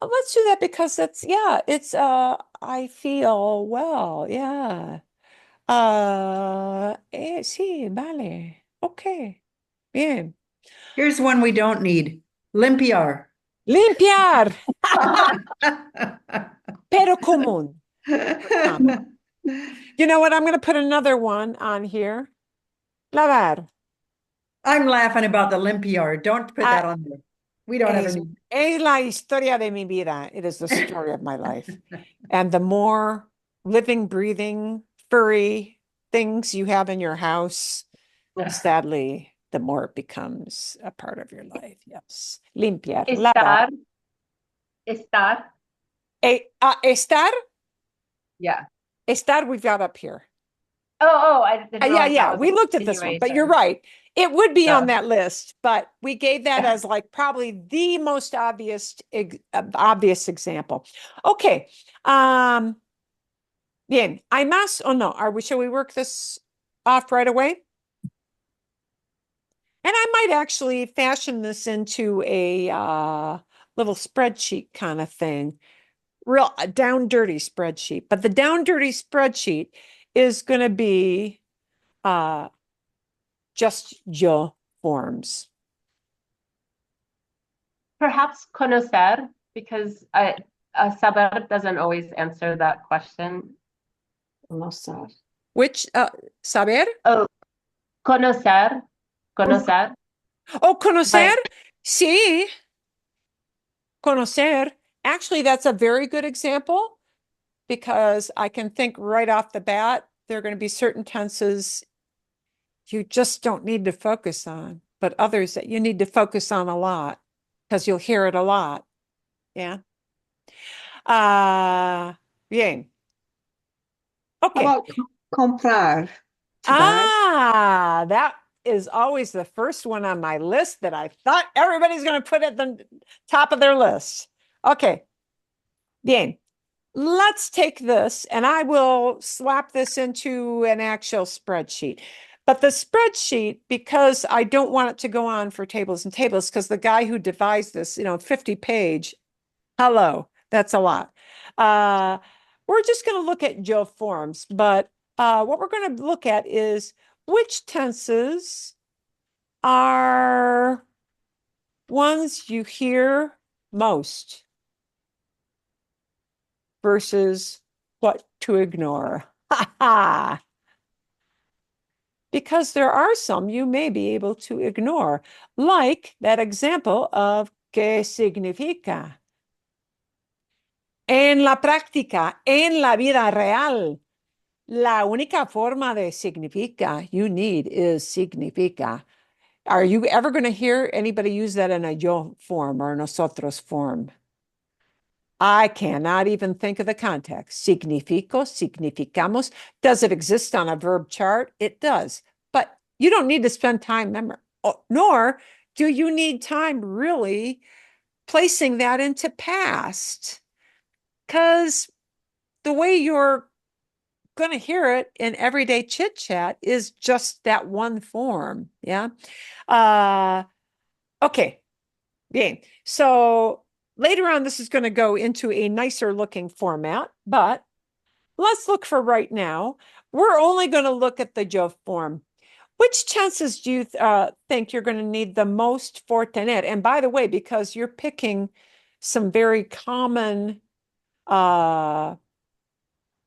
Let's do that because it's I feel well. Yeah. Sí, vale. Okay. Bien.
Here's one we don't need. Limpiar.
Limpiar. Pero común. You know what? I'm going to put another one on here. Lavar.
I'm laughing about the limpiar. Don't put that on there. We don't ever need.
Es la historia de mi vida. It is the story of my life. And the more living, breathing, furry things you have in your house, sadly, the more it becomes a part of your life. Yes. Limpiar. Lavar.
Estar.
Estar?
Yeah.
Estar we've got up here.
Yeah.
We looked at this one, but you're right. It would be on that list, but we gave that as like probably the most obvious example. Okay. Bien. ¿Hay más o no? Shall we work this off right away? And I might actually fashion this into a little spreadsheet kind of thing. Real down dirty spreadsheet. But the down dirty spreadsheet is going to be just yo forms.
Perhaps conocer, because saber doesn't always answer that question.
Conocer.
Which saber?
Oh, conocer.
Oh, conocer? Sí. Conocer. Actually, that's a very good example because I can think right off the bat, there are going to be certain tenses you just don't need to focus on, but others that you need to focus on a lot because you'll hear it a lot. Yeah. Bien. Okay.
How about comprar? To buy?
That is always the first one on my list that I thought everybody's going to put at the top of their list. Okay. Bien. Let's take this and I will slap this into an actual spreadsheet. But the spreadsheet, because I don't want it to go on for tables and tables, because the guy who devised this, 50-page, hello, that's a lot. We're just going to look at Joe forms, but what we're going to look at is which tenses are ones you hear most versus what to ignore. Because there are some you may be able to ignore, like that example of ¿qué significa? En la práctica, en la vida real, la única forma de significa you need is significa. Are you ever going to hear anybody use that in a yo form or nosotros form? I cannot even think of the context. Significo, significamos. Does it exist on a verb chart? It does. But you don't need to spend time nor do you need time really placing that into past. Because the way you're going to hear it in everyday chit chat is just that one form. Yeah. Okay. Bien. So later on, this is going to go into a nicer looking format, but let's look for right now. We're only going to look at the yo form. Which tenses do you think you're going to need the most for tener? And by the way, because you're picking some very common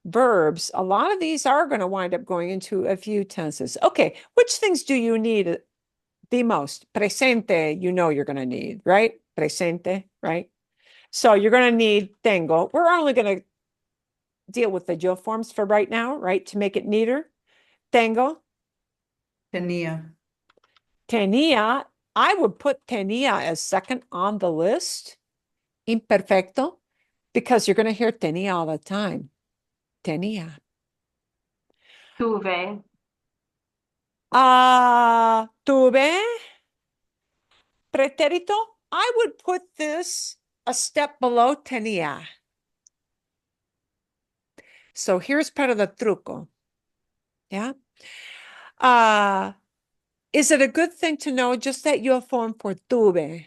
verbs, a lot of these are going to wind up going into a few tenses. Okay, which things do you need the most? Presente, you're going to need, right? Presente, right? So you're going to need tengo. We're only going to deal with the yo forms for right now, right? To make it neater. Tengo.
Tenía.
Tenía. I would put tenía as second on the list. Imperfecto. Because you're going to hear tenía all the time. tenía.
Tuve.
Tuve. Pretérito, I would put this a step below tenía. So here's part of the truco. Yeah. Is it a good thing to know just that you'll form for tuve?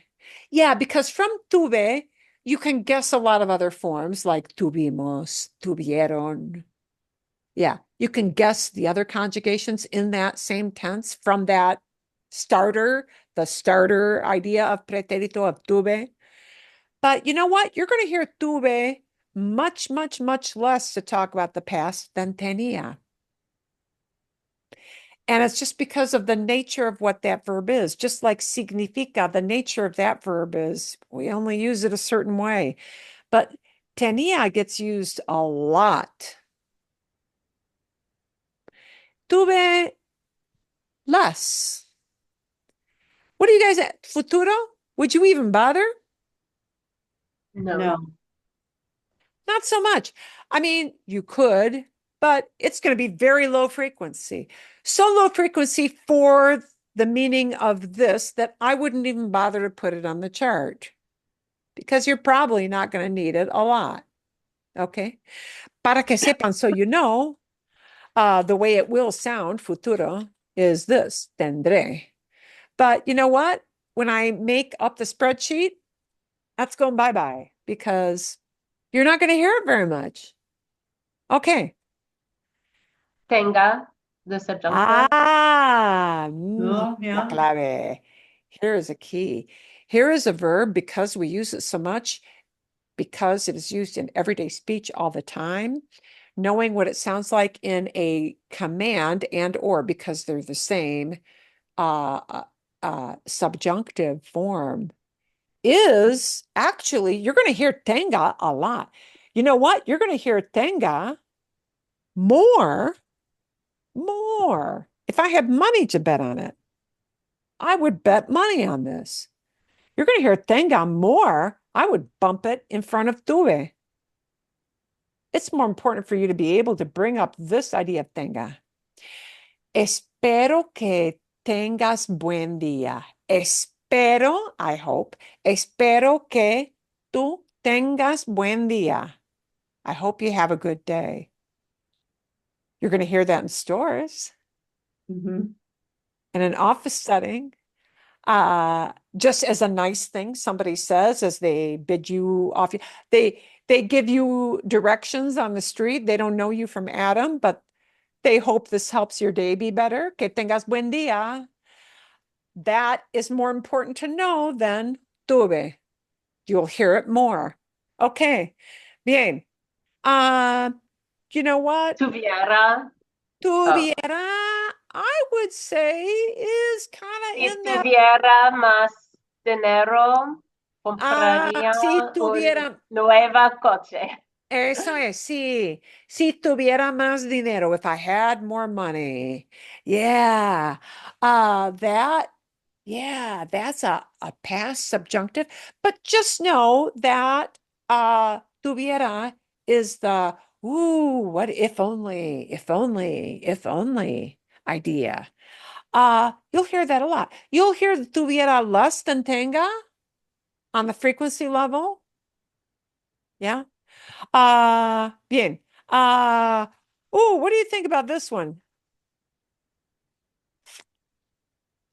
Yeah, because from tuve, you can guess a lot of other forms like tuvimos, tuvieron. Yeah, you can guess the other conjugations in that same tense from that starter, the starter idea of pretérito of tuve. But you know what? You're going to hear tuve much, much, much less to talk about the past than tenía. And it's just because of the nature of what that verb is. Just like significa, the nature of that verb is we only use it a certain way. But tenía gets used a lot. Tuve less. What do you guys at? Futuro? Would you even bother?
No.
Not so much. I mean, you could, but it's going to be very low frequency. So low frequency for the meaning of this that I wouldn't even bother to put it on the chart because you're probably not going to need it a lot. Okay. Para que sepan, so you know, the way it will sound, futuro, is this, tendré. But you know what? When I make up the spreadsheet, that's going bye-bye because you're not going to hear it very much. Okay.
Tenga, the subjunctive.
Oh,
La
yeah.
clave. Here is a key. Here is a verb because we use it so much, because it is used in everyday speech all the time. Knowing what it sounds like in a command and or because they're the same subjunctive form is actually, you're going to hear tenga a lot. You know what? You're going to hear tenga more. If I had money to bet on it, I would bet money on this. You're going to hear tenga more. I would bump it in front of tuve. It's more important for you to be able to bring up this idea of tenga. Espero que tengas buen día. Espero, I hope, espero que tú tengas buen día. I hope you have a good day. You're going to hear that in stores, in an office setting, just as a nice thing somebody says as they bid you off. They give you directions on the street. They don't know you from Adam, but they hope this helps your day be better. Que tengas buen día. That is more important to know than tuve. You'll hear it more. Okay. Bien. You know what?
Tuviera.
Tuviera, I would say, is kind of
Si
in that.
tuviera más dinero, compraría
Si
un
tuviera,
nuevo coche.
eso es, sí. Si tuviera más dinero, if I had more money. Yeah. That's a past subjunctive. But just know that tuviera is the what if only idea. You'll hear that a lot. You'll hear tuviera less than tenga on the frequency level. Yeah. Bien. What do you think about this one?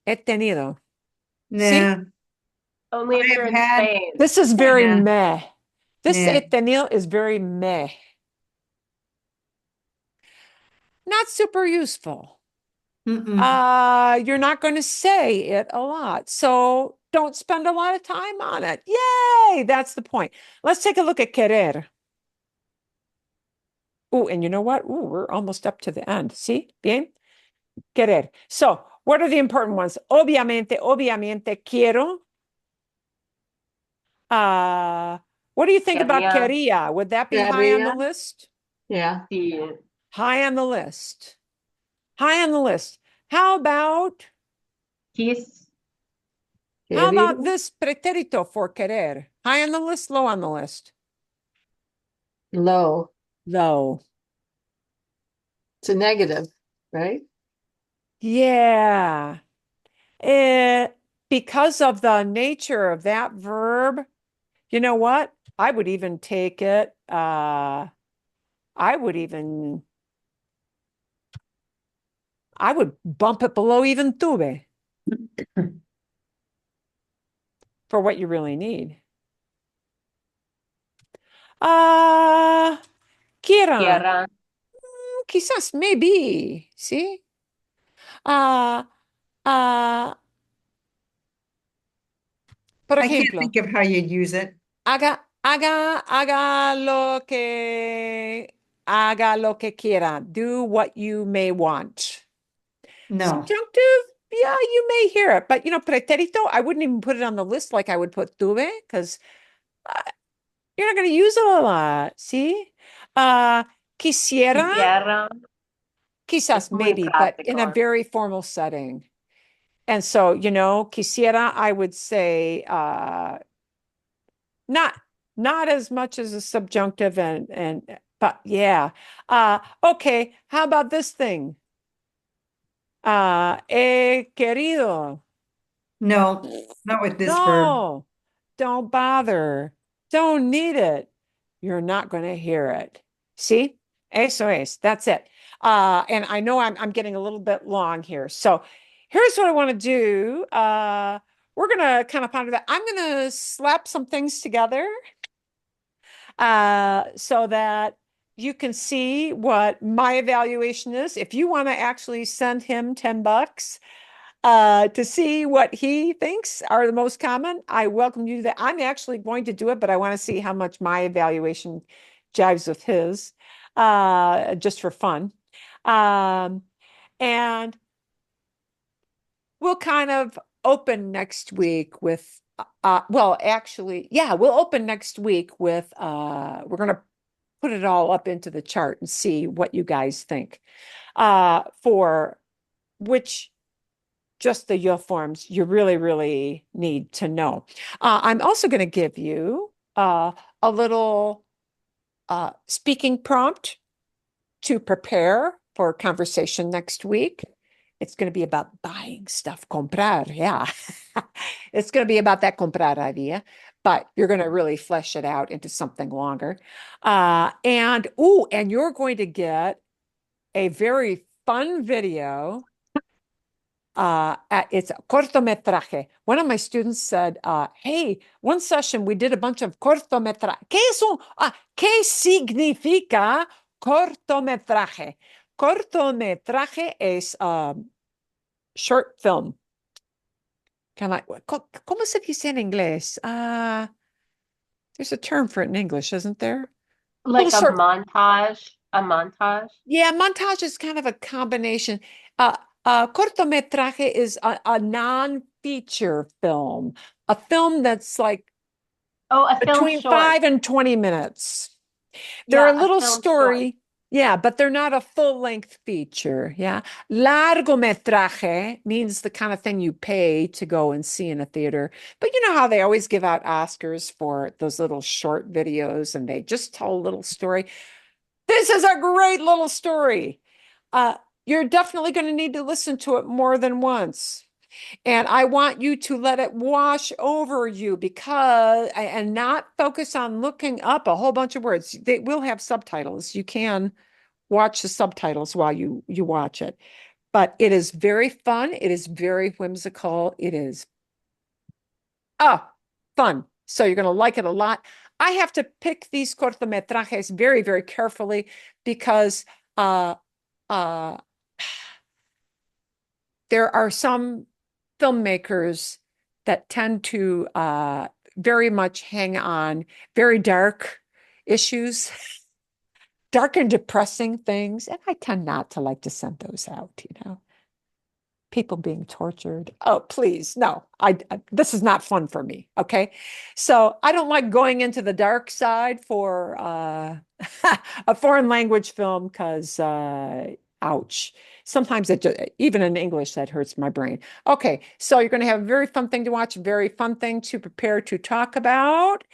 He tenido. See?
Nah.
Only if you're in
had-
Spain.
This is very
Yeah.
meh. This
Yeah.
he tenido is very meh. Not super useful. You're not going to say it a lot. So don't spend a lot of time on it. Yay! That's the point. Let's take a look at querer. Oh, and you know what? Oh, we're almost up to the end. See? Bien? Querer. So, what are the important ones? Obviamente, quiero. What do you think about quería? Would that be high on the list?
Yeah.
High on the list. High on the list. How about
Quis.
How about this pretérito for querer? High on the list, low on the list?
Low.
Low.
It's a negative, right?
Yeah. Eh, because of the nature of that verb, you know what? I would even take it, I would even, I would bump it below even tuve for what you really need. Ah, quiera.
Quiera.
Quizás, maybe, ¿sí? Ah, ah, por
I can't
ejemplo,
think of how you'd use it.
haga lo que quiera. Do what you may want.
No.
Subjunctive, yeah, you may hear it, but pretérito, I wouldn't even put it on the list like I would put tuve because you're not going to use it a lot. See? Quisiera,
Quisiera.
quizás,
Es muy
maybe, but in a
práctico.
very formal setting. And so, quisiera, I would say, not not as much as a subjunctive and but yeah. Okay, how about this thing? He querido.
No, not with this verb.
No, don't bother. Don't need it. You're not going to hear it. See? Eso es. That's it. And I know I'm getting a little bit long here. So here's what I want to do. We're going to kind of ponder that. I'm going to slap some things together so that you can see what my evaluation is. If you want to actually send him $10 to see what he thinks are the most common, I welcome you to that. I'm actually going to do it, but I want to see how much my evaluation jives with his, just for fun. And we'll kind of open next week with well, actually, yeah, we'll open next week with we're going to put it all up into the chart and see what you guys think for which just the yo forms you really, really need to know. I'm also going to give you a little speaking prompt to prepare for conversation next week. It's going to be about buying stuff, comprar. Yeah. It's going to be about that comprar idea, but you're going to really flesh it out into something longer. And you're going to get a very fun video. It's a cortometraje. One of my students said, hey, one session we did a bunch of cortometraje. ¿Qué significa cortometraje? Cortometraje es short film. Kind of like, ¿cómo se dice en inglés? There's a term for it in English, isn't there?
Like
Little short.
a montage.
Yeah, montage is kind of a combination. Cortometraje is a non-feature film, a film that's like
Oh, a film
between
short.
5 and 20 minutes. They're
Yeah,
a
a
little
film short.
story. Yeah, but they're not a full-length feature. Yeah. Largometraje means the kind of thing you pay to go and see in a theater. But you know how they always give out Oscars for those little short videos and they just tell a little story. This is a great little story. Uh, you're definitely going to need to listen to it more than once. And I want you to let it wash over you and not focus on looking up a whole bunch of words. They will have subtitles. You can watch the subtitles while you watch it. But it is very fun. It is very whimsical. It is fun. So you're going to like it a lot. I have to pick these cortometrajes very, very carefully because uh, there are some filmmakers that tend to very much hang on very dark issues, dark and depressing things. And I tend not to like to send those out. People being tortured. Oh, please, no. This is not fun for me. Okay. So I don't like going into the dark side for a foreign language film because ouch. Sometimes even in English, that hurts my brain. Okay, so you're going to have a very fun thing to watch, a very fun thing to prepare to talk about.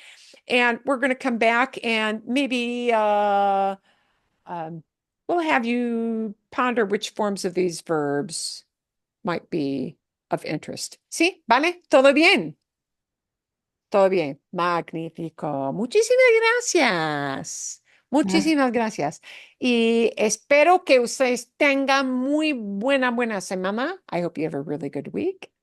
And we're going to come back and maybe um, we'll have you ponder which forms of these verbs might be of interest. ¿Sí? ¿Vale? ¿Todo bien? Todo bien. Magnífico. Muchísimas gracias. Muchísimas gracias. Y espero que ustedes tengan muy buena semana. I hope you have a really good week.